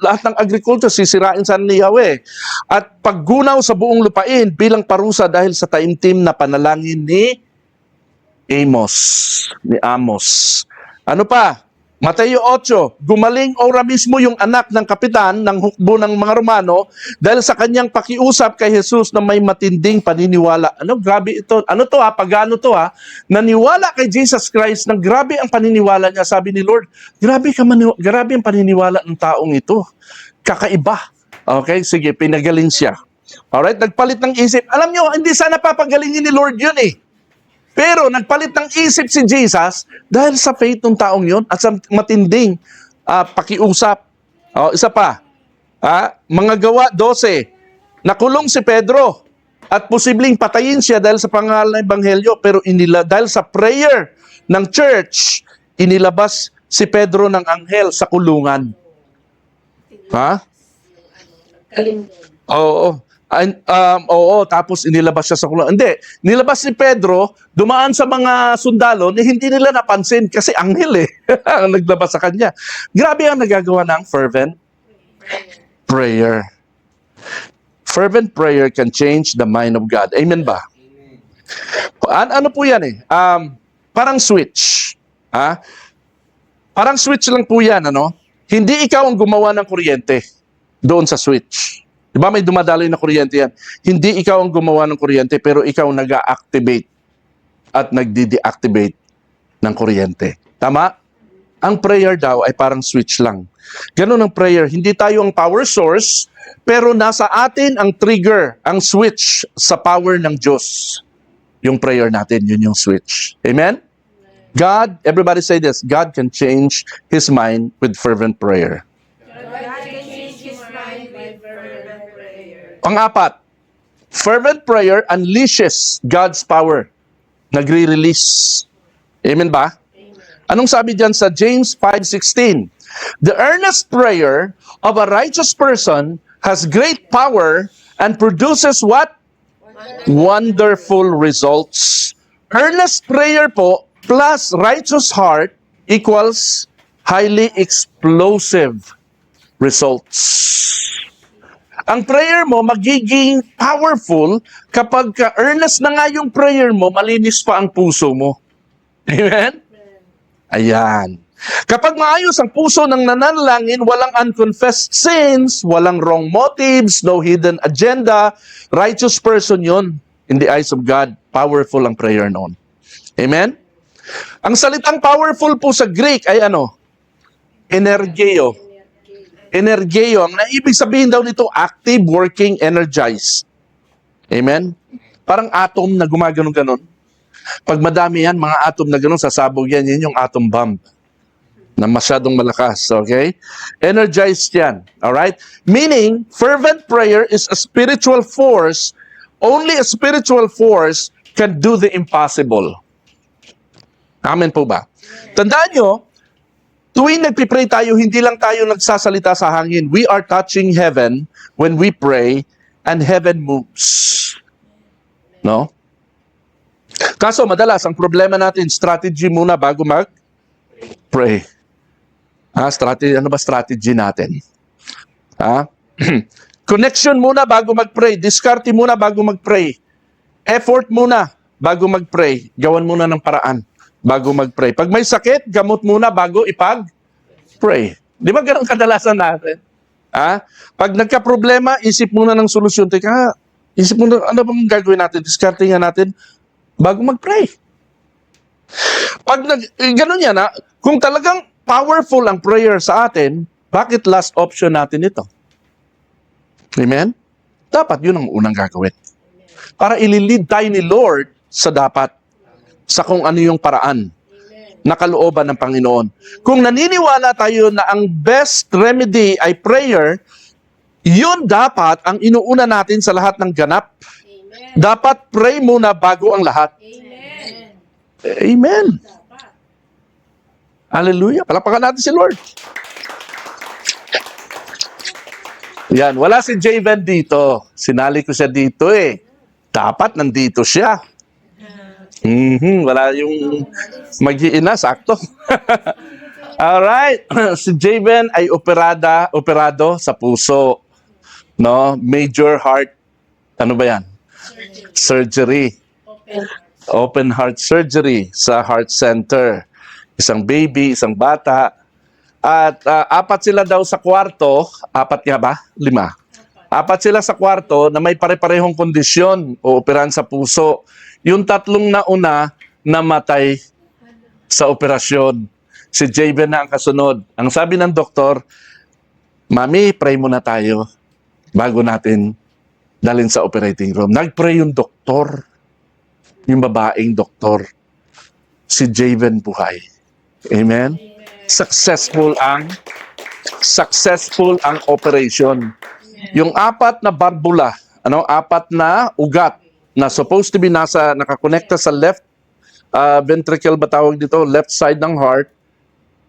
lahat ng agriculture, sisirain sa ni Yahweh. At paggunaw sa buong lupain bilang parusa dahil sa taimtim na panalangin ni Amos. Ano pa? Mateo 8, gumaling ora mismo yung anak ng kapitan ng hukbo ng mga Romano dahil sa kanyang pakiusap kay Jesus na may matinding paniniwala. Grabe ito. Pagano to Naniwala kay Jesus Christ na grabe ang paniniwala niya. Sabi ni Lord, grabe ang paniniwala ng taong ito. Kakaiba. Okay, sige, pinagaling siya. Alright, nagpalit ng isip. Alam nyo, hindi sana papagalingin ni Lord yun eh. Pero nagpalit ng isip si Jesus dahil sa faith ng taong yon at sa matinding pakiusap. Isa pa, mga gawa 12, nakulong si Pedro at posibleng patayin siya dahil sa pangalan ng Ebanghelyo, pero dahil sa prayer ng church, inilabas si Pedro ng anghel sa kulungan. Tapos inilabas siya sa kulungan. Hindi, nilabas si Pedro, dumaan sa mga sundalo, hindi nila napansin kasi anghel ang naglabas sa kanya. Grabe ang nagagawa ng fervent prayer. Fervent prayer can change the mind of God. Amen ba? Ano po yan parang switch. Parang switch lang po yan, Hindi ikaw ang gumawa ng kuryente doon sa switch. Diba may dumadaloy na kuryente yan? Hindi ikaw ang gumawa ng kuryente, pero ikaw nag-activate at nagdi-deactivate ng kuryente. Tama? Ang prayer daw ay parang switch lang. Ganun ang prayer. Hindi tayo ang power source, pero nasa atin ang trigger, ang switch sa power ng Diyos. Yung prayer natin, yun yung switch. Amen? God, everybody say this, God can change His mind with fervent prayer. Pang-apat, fervent prayer unleashes God's power. Nagre-release. Amen ba? Amen. Anong sabi diyan sa James 5:16? The earnest prayer of a righteous person has great power and produces what? Wonderful results. Earnest prayer po plus righteous heart equals highly explosive results. Ang prayer mo magiging powerful kapag earnest na nga yung prayer mo, malinis pa ang puso mo. Amen? Ayan. Kapag maayos ang puso ng nananalangin, walang unconfessed sins, walang wrong motives, no hidden agenda, righteous person yon in the eyes of God. Powerful ang prayer noon. Amen? Ang salitang powerful po sa Greek ay energeo. Energeo. Ang naibig sabihin daw nito, active, working, energized. Amen? Parang atom na gumagano-ganon. Pag madami yan, mga atom na ganon, sasabog yan. Yan yung atom bomb na masyadong malakas. Okay? Energized yan. Alright? Meaning, fervent prayer is a spiritual force. Only a spiritual force can do the impossible. Amen po ba? Tandaan nyo, tuwing nagpipray tayo, hindi lang tayo nagsasalita sa hangin. We are touching heaven when we pray and heaven moves. No? Kaso madalas, ang problema natin, strategy muna bago mag-pray. Ano ba strategy natin? Connection muna bago mag-pray. Diskarte muna bago mag-pray. Effort muna bago mag-pray. Gawan muna ng paraan bago mag-pray. Pag may sakit, gamot muna bago ipag-pray. Di ba ganun kadalasan natin? Pag nagka-problema, isip muna ng solusyon. Teka, isip muna, ano bang gagawin natin? Diskarte nga natin bago mag-pray. Pag ganun yan, kung talagang powerful ang prayer sa atin, Bakit last option natin ito? Amen? Dapat yun ang unang gagawin. Para ililid tayo ni Lord sa dapat, sa kung ano yung paraan na kalooban ng Panginoon. Kung naniniwala tayo na ang best remedy ay prayer, yun dapat ang inuuna natin sa lahat ng ganap. Dapat pray muna bago ang lahat. Amen. Hallelujah. Palakpakan natin si Lord. Yan, wala si Javen dito. Sinali ko siya dito eh. Dapat nandito siya. Wala yung mag-iina, sakto. Alright, si Javen ay operado sa puso. No? Major heart, ano ba yan? Surgery. Open heart surgery sa heart center. Isang baby, isang bata. At 4 sila daw sa kwarto. 4 nga ba? 5. 4 sila sa kwarto na may pare-parehong kondisyon o operahan sa puso. Yung 3 nauna namatay sa operasyon. Si Javen na ang kasunod. Ang sabi ng doktor, Mami, pray muna tayo bago natin dalhin sa operating room. Nag-pray yung doktor. Yung babaeng doktor. Si Javen buhay. Amen? Successful ang operation. Yung 4 na barbula, 4 na ugat na supposed to be nakakonekta sa left ventricle ba tawag dito, left side ng heart,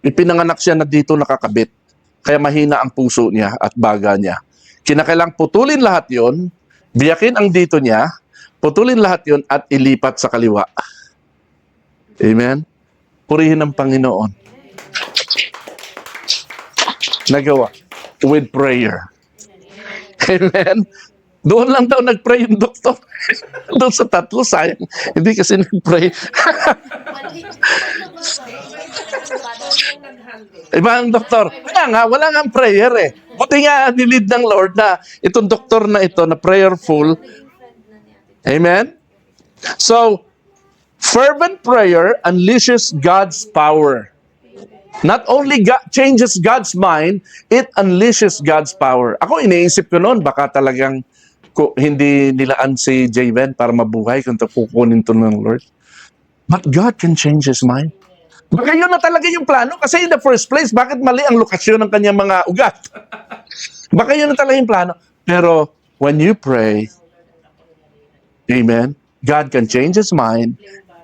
ipinanganak siya na dito nakakabit. Kaya mahina ang puso niya at baga niya. Kinakailang putulin lahat yon, biyakin ang dito niya, putulin lahat yon at ilipat sa kaliwa. Amen? Purihin ang Panginoon. Nagawa with prayer. Amen? Doon lang daw nag-pray yung doktor. Doon sa 3, sayang. Hindi kasi nag-pray. Iba ang doktor. Kaya nga, wala nga prayer eh. Buti nga nilid ng Lord na itong doktor na ito na prayerful. Amen? So, fervent prayer unleashes God's power. Not only changes God's mind, it unleashes God's power. Ako iniisip ko noon, baka talagang hindi nilaan si Javen para mabuhay kung kukunin to ng Lord. But God can change His mind. Baka yun na talaga yung plano. Kasi in the first place, bakit mali ang lokasyon ng kanyang mga ugat? Baka yun na talaga yung plano. Pero when you pray, amen, God can change His mind.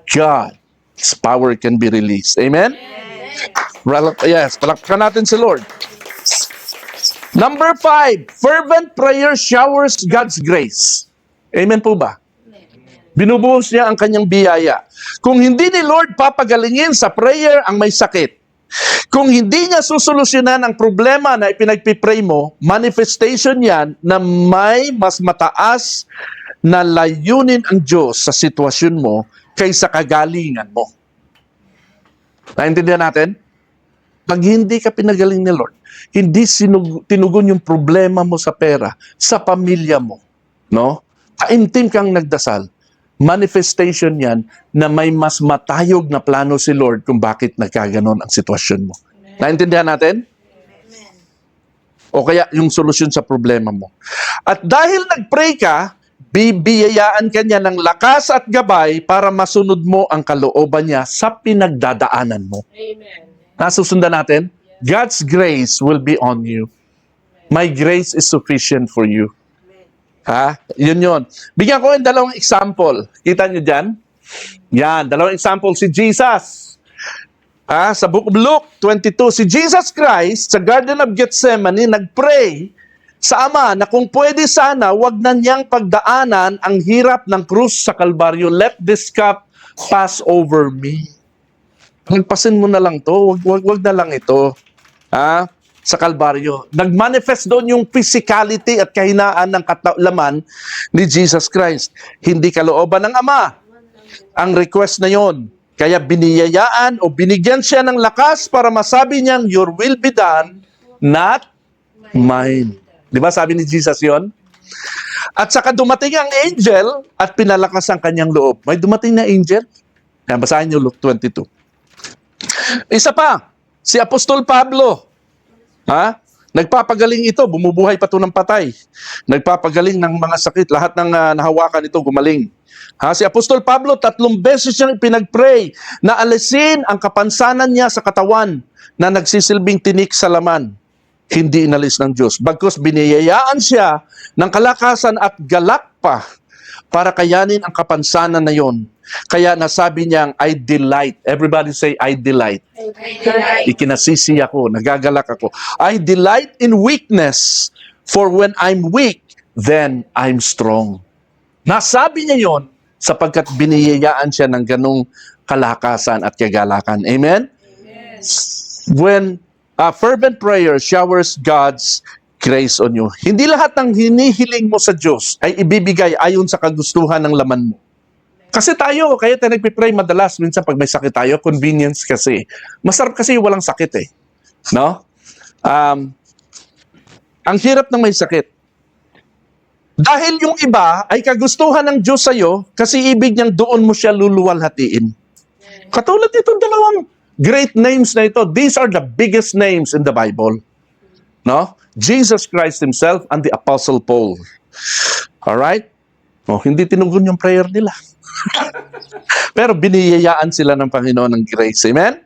God's power can be released. Amen? Yes, palakpakan natin si Lord. Number 5, fervent prayer showers God's grace. Amen po ba? Binubuhos niya ang kanyang biyaya. Kung hindi ni Lord papagalingin sa prayer ang may sakit, kung hindi niya susolusyonan ang problema na ipinagpipray mo, manifestation yan na may mas mataas na layunin ang Diyos sa sitwasyon mo kaysa kagalingan mo. Naintindihan natin? Pag hindi ka pinagaling ni Lord, hindi tinugon yung problema mo sa pera, sa pamilya mo, no? Kaimtim kang nagdasal, manifestation yan na may mas matayog na plano si Lord kung bakit nagkaganon ang sitwasyon mo. Naintindihan natin? O kaya yung solusyon sa problema mo. At dahil nag-pray ka, bibiyayaan ka niya ng lakas at gabay para masunod mo ang kalooban niya sa pinagdadaanan mo. Amen. Nasusundan natin? God's grace will be on you. My grace is sufficient for you. Ha? Yun. Bigyan ko yung 2 example. Kita nyo dyan? Yan, 2 example. Si Jesus. Sa book of Luke 22, si Jesus Christ sa Garden of Gethsemane, nagpray sa Ama na kung pwede sana, wag na niyang pagdaanan ang hirap ng krus sa Kalbaryo. Let this cup pass over me. Pagpasin mo na lang to, wag na lang ito. Sa Kalbaryo. Nag-manifest doon yung physicality at kahinaan ng laman ni Jesus Christ. Hindi kalooban ng Ama ang request na yon. Kaya biniyayaan o binigyan siya ng lakas para masabi niyang, your will be done, not mine. Di ba sabi ni Jesus yon? At saka dumating ang angel at pinalakas ang kanyang loob. May dumating na angel? Yan, basahin niyo Luke 22. Isa pa, si Apostol Pablo. Nagpapagaling ito, bumubuhay pa ito ng patay. Nagpapagaling ng mga sakit, lahat ng nahawakan ito gumaling. Si Apostol Pablo, 3 beses siyang pinag-pray na alisin ang kapansanan niya sa katawan na nagsisilbing tinik sa laman. Hindi inalis ng Diyos. Bagkus biniyayaan siya ng kalakasan at galak pa para kayanin ang kapansanan na yon. Kaya nasabi niyang, I delight. Everybody say, I delight. Ikinasisi ako, nagagalak ako. I delight in weakness, for when I'm weak, then I'm strong. Nasabi niya yon sapagkat biniyayaan siya ng ganong kalakasan at kagalakan. Amen? When fervent prayer showers God's grace on you. Hindi lahat ng hinihiling mo sa Diyos ay ibibigay ayon sa kagustuhan ng laman mo. Kasi tayo, kaya tayo nagpipray madalas, minsan pag may sakit tayo, convenience kasi. Masarap kasi walang sakit eh. No? Ang hirap ng may sakit. Dahil yung iba ay kagustuhan ng Diyos sa'yo, kasi ibig niyang doon mo siya luluwalhatiin. Katulad itong dalawang great names na ito. These are the biggest names in the Bible. No? Jesus Christ Himself and the Apostle Paul. Alright? Hindi tinugon yung prayer nila. Pero biniyayaan sila ng Panginoon ng grace. Amen?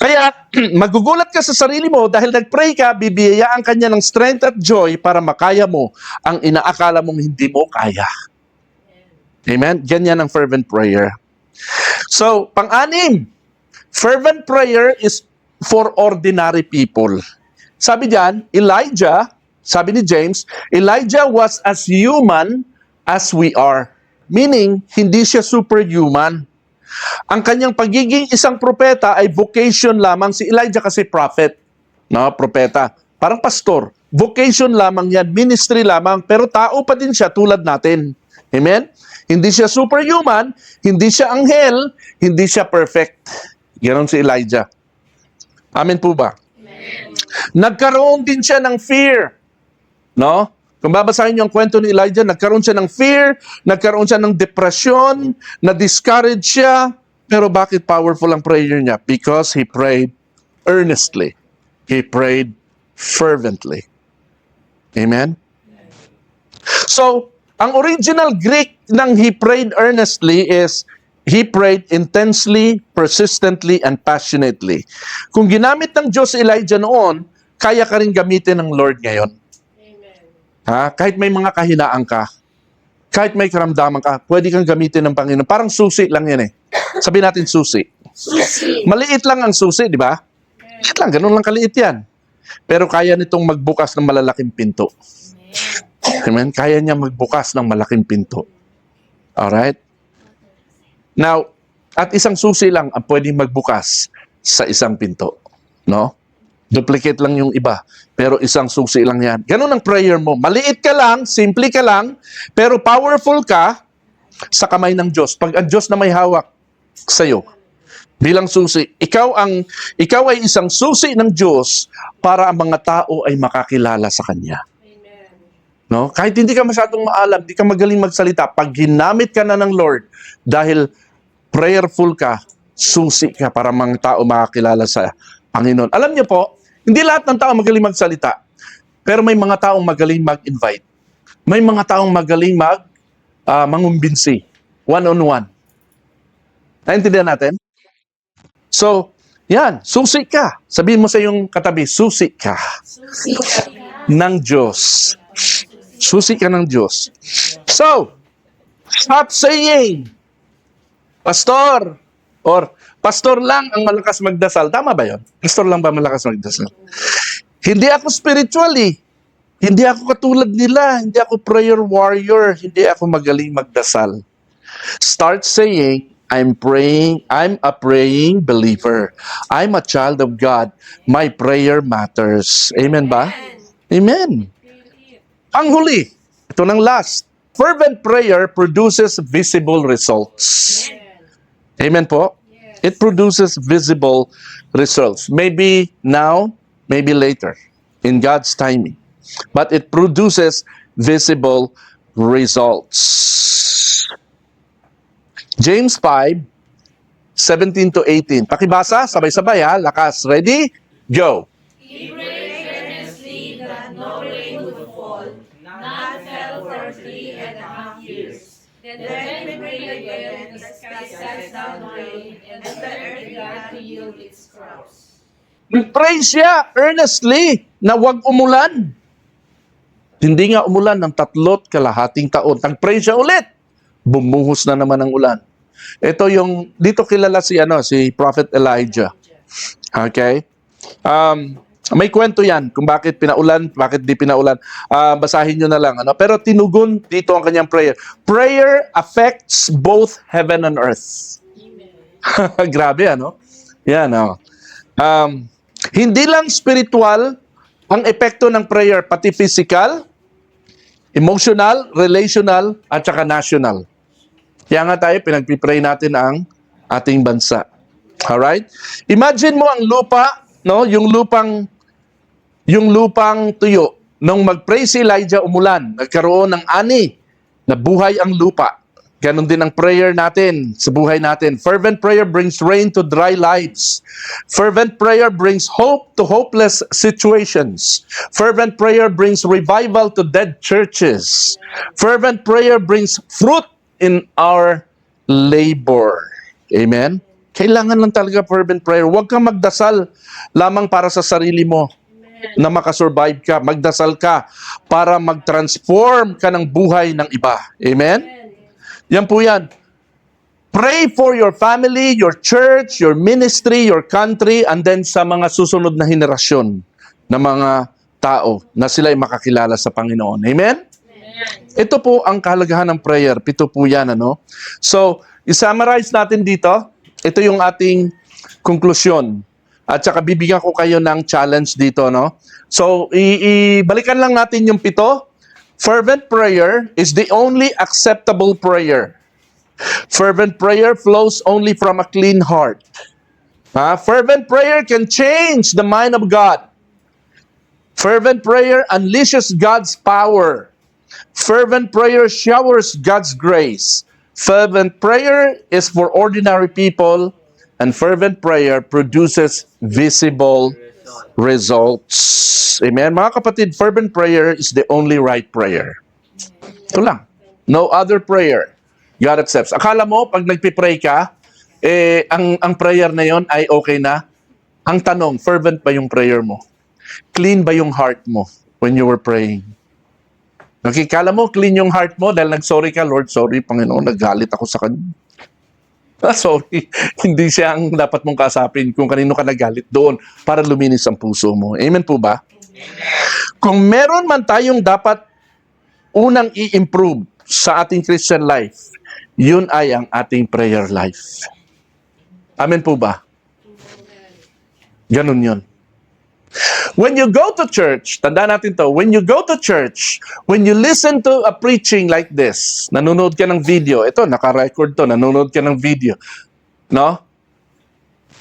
Kaya, magugulat ka sa sarili mo dahil nag-pray ka, bibiyayaan ka niya ng strength at joy para makaya mo ang inaakala mong hindi mo kaya. Amen? Ganyan ang fervent prayer. So, pang-anim, fervent prayer is for ordinary people. Sabi diyan, Elijah, sabi ni James, Elijah was as human as we are. Meaning, hindi siya superhuman. Ang kanyang pagiging isang propeta ay vocation lamang. Si Elijah kasi prophet, no? Propeta. Parang pastor. Vocation lamang yan, ministry lamang, pero tao pa din siya tulad natin. Amen? Hindi siya superhuman, hindi siya anghel, hindi siya perfect. Ganon si Elijah. Amen po ba? Amen. Nagkaroon din siya ng fear. No? Kung babasahin niyo ang kwento ni Elijah, nagkaroon siya ng fear, nagkaroon siya ng depression, na-discourage siya. Pero bakit powerful ang prayer niya? Because he prayed earnestly. He prayed fervently. Amen? So, ang original Greek ng he prayed earnestly is he prayed intensely, persistently, and passionately. Kung ginamit ng Diyos si Elijah noon, kaya ka rin gamitin ng Lord ngayon. Kahit may mga kahinaan ka, kahit may karamdaman ka, pwede kang gamitin ng Panginoon. Parang susi lang yan eh. Sabihin natin susi. Maliit lang ang susi, di ba? Maliit lang, ganun lang kaliit yan. Pero kaya nitong magbukas ng malalaking pinto. Amen? Kaya niya magbukas ng malaking pinto. Alright? Now, at isang susi lang ang pwedeng magbukas sa isang pinto. No? Duplicate lang yung iba. Pero isang susi lang yan. Ganun ang prayer mo. Maliit ka lang, simple ka lang, pero powerful ka sa kamay ng Diyos. Pag ang Diyos na may hawak sa'yo, bilang susi, ikaw ay isang susi ng Diyos para ang mga tao ay makakilala sa Kanya. Amen. No? Kahit hindi ka masyadong maalam, hindi ka magaling magsalita, pag ginamit ka na ng Lord, dahil prayerful ka, susi ka para mga tao makakilala sa Panginoon. Alam niyo po, hindi lahat ng tao magaling magsalita. Pero may mga taong magaling mag-invite. May mga taong magaling mangumbinsi. One-on-one. Naintindihan natin? So, yan. Susi ka. Sabihin mo sa iyong katabi, susi ka. Susi ka. Ng Diyos. Susi ka ng Diyos. So, stop saying, Pastor, or pastor lang ang malakas magdasal. Tama ba yun? Pastor lang ba malakas magdasal? Hindi ako spiritually. Hindi ako katulad nila. Hindi ako prayer warrior. Hindi ako magaling magdasal. Start saying, I'm a praying believer. I'm a child of God. My prayer matters. Amen ba? Amen. Ang huli, ito ng last. Fervent prayer produces visible results. Amen po? It produces visible results. Maybe now, maybe later, in God's timing. But it produces visible results. James 5:17-18. Pakibasa, sabay-sabay ha. Lakas. Ready? Go. He prays earnestly again, the sky sends down rain, and the earth began to yield its crops. Nag-pray siya earnestly na wag umulan. Hindi nga umulan ng 3.5 taon. Nag-pray siya ulit. Bumuhos na naman ang ulan. Ito yung, dito kilala si Prophet Elijah. Okay? May kwento yan kung bakit pinaulan, bakit di pinaulan. Basahin nyo na lang. Pero tinugon dito ang kanyang prayer. Prayer affects both heaven and earth. Grabe, Yan, hindi lang spiritual ang epekto ng prayer, pati physical, emotional, relational, at saka national. Kaya nga tayo, pinagpipray natin ang ating bansa. Alright? Imagine mo ang lupa, yung lupang tuyo. Nung mag-pray si Elijah, umulan. Nagkaroon ng ani. Nabuhay ang lupa. Ganon din ang prayer natin sa buhay natin. Fervent prayer brings rain to dry lives. Fervent prayer brings hope to hopeless situations. Fervent prayer brings revival to dead churches. Fervent prayer brings fruit in our labor. Amen? Kailangan lang talaga fervent prayer. Huwag kang magdasal lamang para sa sarili mo na makasurvive ka. Magdasal ka para mag-transform ka ng buhay ng iba. Amen? Yan po yan. Pray for your family, your church, your ministry, your country, and then sa mga susunod na henerasyon na mga tao na sila ay makakilala sa Panginoon. Amen? Ito po ang kahalagahan ng prayer. 7 po yan, So, i-summarize natin dito. Ito yung ating konklusyon. At saka bibigyan ko kayo ng challenge dito, So, ibalikan lang natin yung 7. Fervent prayer is the only acceptable prayer. Fervent prayer flows only from a clean heart. Fervent prayer can change the mind of God. Fervent prayer unleashes God's power. Fervent prayer showers God's grace. Fervent prayer is for ordinary people, and fervent prayer produces visible results. Amen. Mga kapatid, fervent prayer is the only right prayer. Ito lang. No other prayer God accepts. Akala mo, pag nagpipray ka, ang prayer na yon ay okay na? Ang tanong, fervent ba yung prayer mo? Clean ba yung heart mo when you were praying? Okay, kala mo, clean yung heart mo dahil nag-sorry ka, Lord, sorry, Panginoon, naggalit ako sa kanya. Sorry, hindi siya ang dapat mong kasapin kung kanino ka nagalit doon para luminis ang puso mo. Amen po ba? Kung meron man tayong dapat unang i-improve sa ating Christian life, yun ay ang ating prayer life. Amen po ba? Ganun yun. When you go to church, tandaan natin to, when you go to church, when you listen to a preaching like this, nanonood ka ng video, ito, naka-record to, nanonood ka ng video,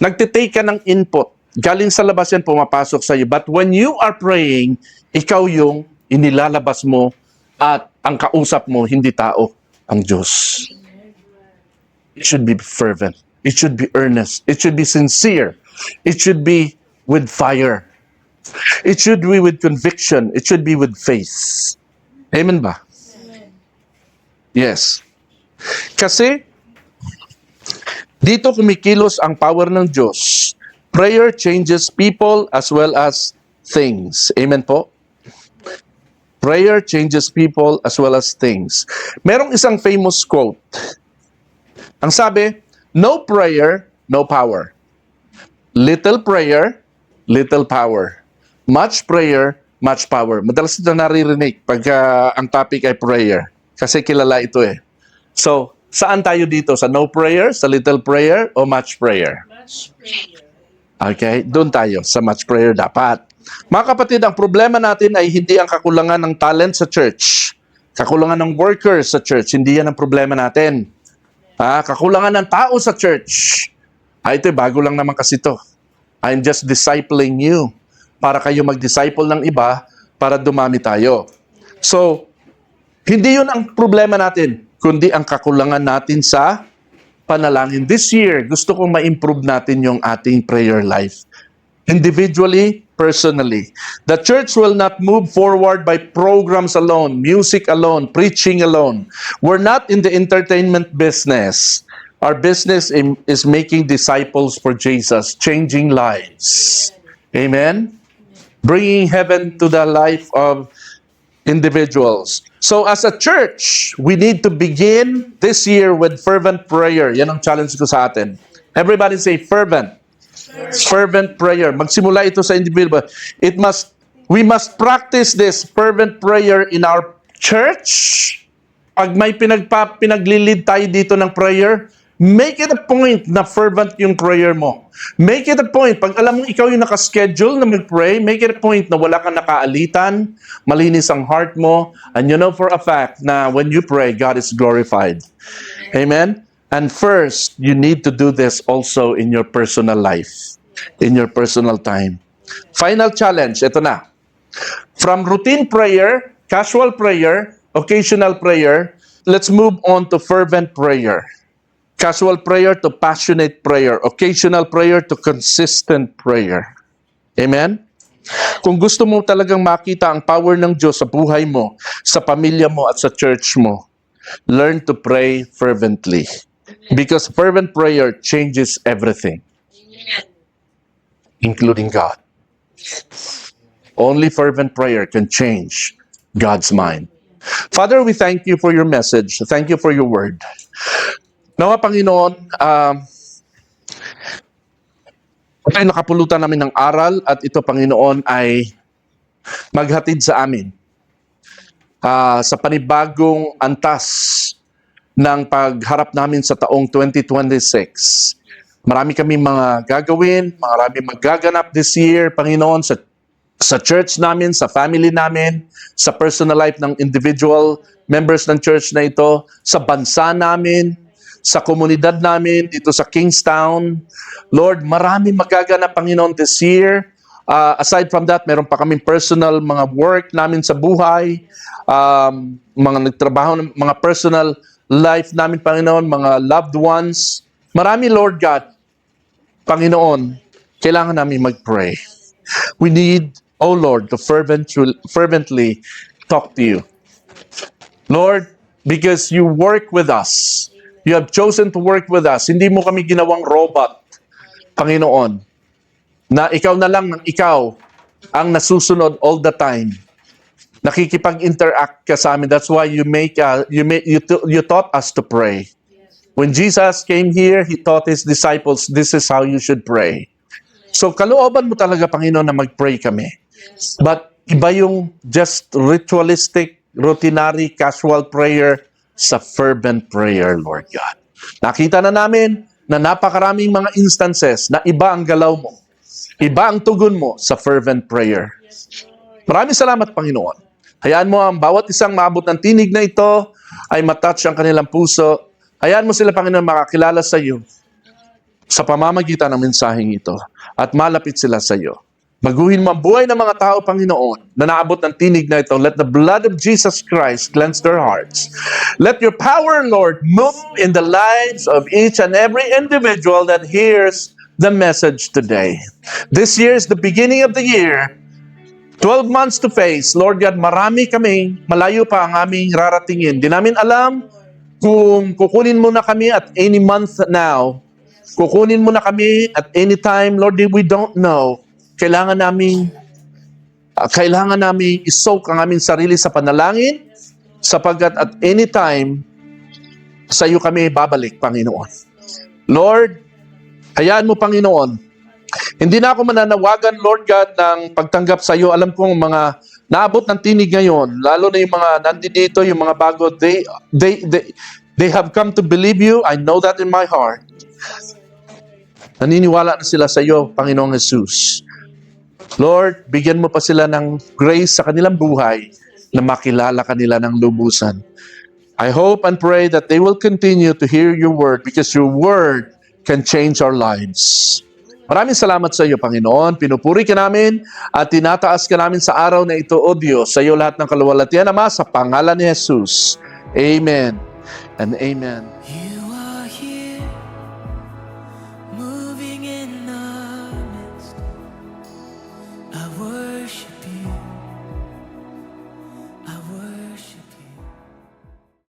nagtitake ka ng input, galing sa labas yan, pumapasok sa iyo. But when you are praying, ikaw yung inilalabas mo at ang kausap mo, hindi tao, ang Diyos. It should be fervent. It should be earnest. It should be sincere. It should be with fire. It should be with conviction. It should be with faith. Amen ba? Amen. Yes. Kasi, dito kumikilos ang power ng Diyos. Prayer changes people as well as things. Amen po? Prayer changes people as well as things. Merong isang famous quote. Ang sabi, no prayer, no power. Little prayer, little power. Much prayer, much power. Madalas ito naririnig pag ang topic ay prayer. Kasi kilala ito eh. So, saan tayo dito? Sa no prayer, sa little prayer, o much prayer? Much prayer. Okay, doon tayo. Sa much prayer dapat. Mga kapatid, ang problema natin ay hindi ang kakulangan ng talent sa church. Kakulangan ng workers sa church. Hindi yan ang problema natin. Kakulangan ng tao sa church. Ito, bago lang naman kasi ito. I'm just discipling you para kayo mag-disciple ng iba para dumami tayo. So, hindi yun ang problema natin, kundi ang kakulangan natin sa panalangin. This year, gusto kong ma-improve natin yung ating prayer life. Individually, personally. The church will not move forward by programs alone, music alone, preaching alone. We're not in the entertainment business. Our business is making disciples for Jesus, changing lives. Amen? Bringing heaven to the life of individuals. So as a church, we need to begin this year with fervent prayer. Yan ang challenge ko sa atin. Everybody say fervent. Fervent prayer. Magsimula ito sa individual. We must practice this fervent prayer in our church. Pag may pinaglilid tayo dito ng prayer, make it a point na fervent yung prayer mo. Make it a point. Pag alam mo ikaw yung nakaschedule na mag-pray, make it a point na wala kang nakaalitan, malinis ang heart mo, and you know for a fact na when you pray, God is glorified. Amen? And first, you need to do this also in your personal life, in your personal time. Final challenge, ito na. From routine prayer, casual prayer, occasional prayer, let's move on to fervent prayer. Casual prayer to passionate prayer. Occasional prayer to consistent prayer. Amen? Kung gusto mo talagang makita ang power ng Diyos sa buhay mo, sa pamilya mo at sa church mo, learn to pray fervently. Because fervent prayer changes everything. Including God. Only fervent prayer can change God's mind. Father, we thank you for your message. Thank you for your word. Nawa, Panginoon, ay nakapulutan namin ng aral at ito, Panginoon, ay maghatid sa amin sa panibagong antas ng pagharap namin sa taong 2026. Marami kami mga gagawin, marami magaganap this year, Panginoon, sa church namin, sa family namin, sa personal life ng individual members ng church na ito, sa bansa namin, sa komunidad namin, dito sa Kingstown. Lord, marami magaganap, Panginoon, this year. Aside from that, meron pa kaming personal mga work namin sa buhay, mga nagtrabaho, mga personal life namin, Panginoon, mga loved ones. Marami, Lord God. Panginoon, kailangan namin mag-pray. We need, oh Lord, to fervently talk to you. Lord, because you work with us. You have chosen to work with us. Hindi mo kami ginawang robot, Panginoon, na ikaw na lang ng ikaw ang nasusunod all the time. Nakikipag-interact ka sa amin. That's why you taught us to pray. When Jesus came here, He taught His disciples, this is how you should pray. So, kalooban mo talaga, Panginoon, na mag-pray kami. But iba yung just ritualistic, routinary, casual prayer sa fervent prayer, Lord God. Nakita na namin na napakaraming mga instances na iba ang galaw mo. Iba ang tugon mo sa fervent prayer. Maraming salamat, Panginoon. Hayaan mo ang bawat isang maabot ng tinig na ito ay matouch ang kanilang puso. Hayaan mo sila, Panginoon, makakilala sa iyo sa pamamagitan ng mensaheng ito at malapit sila sa iyo. Baguhin mo ang buhay ng mga tao, Panginoon, na naabot ng tinig na ito. Let the blood of Jesus Christ cleanse their hearts. Let your power, Lord, move in the lives of each and every individual that hears the message today. This year is the beginning of the year. 12 months to face. Lord God, marami kami, malayo pa ang aming raratingin. Di namin alam kung kukunin mo na kami at any month now. Kukunin mo na kami at any time. Lord, we don't know. Kailangan namin isoak ang aming sarili sa panalangin sapagkat at any time sa iyo kami babalik, Panginoon. Lord, hayaan mo, Panginoon. Hindi na ako mananawagan, Lord God, ng pagtanggap sa iyo. Alam kong mga naabot ng tinig ngayon, lalo na yung mga nandito, yung mga bago, they have come to believe you. I know that in my heart. Naniniwala na sila sa iyo, Panginoong Jesus. Lord, bigyan mo pa sila ng grace sa kanilang buhay na makilala kanila ng lubusan. I hope and pray that they will continue to hear your word because your word can change our lives. Maraming salamat sa iyo, Panginoon. Pinupuri ka namin at tinataas ka namin sa araw na ito, O Diyos. Sa iyo lahat ng kaluwalhatian, Ama, sa pangalan ni Jesus. Amen and amen.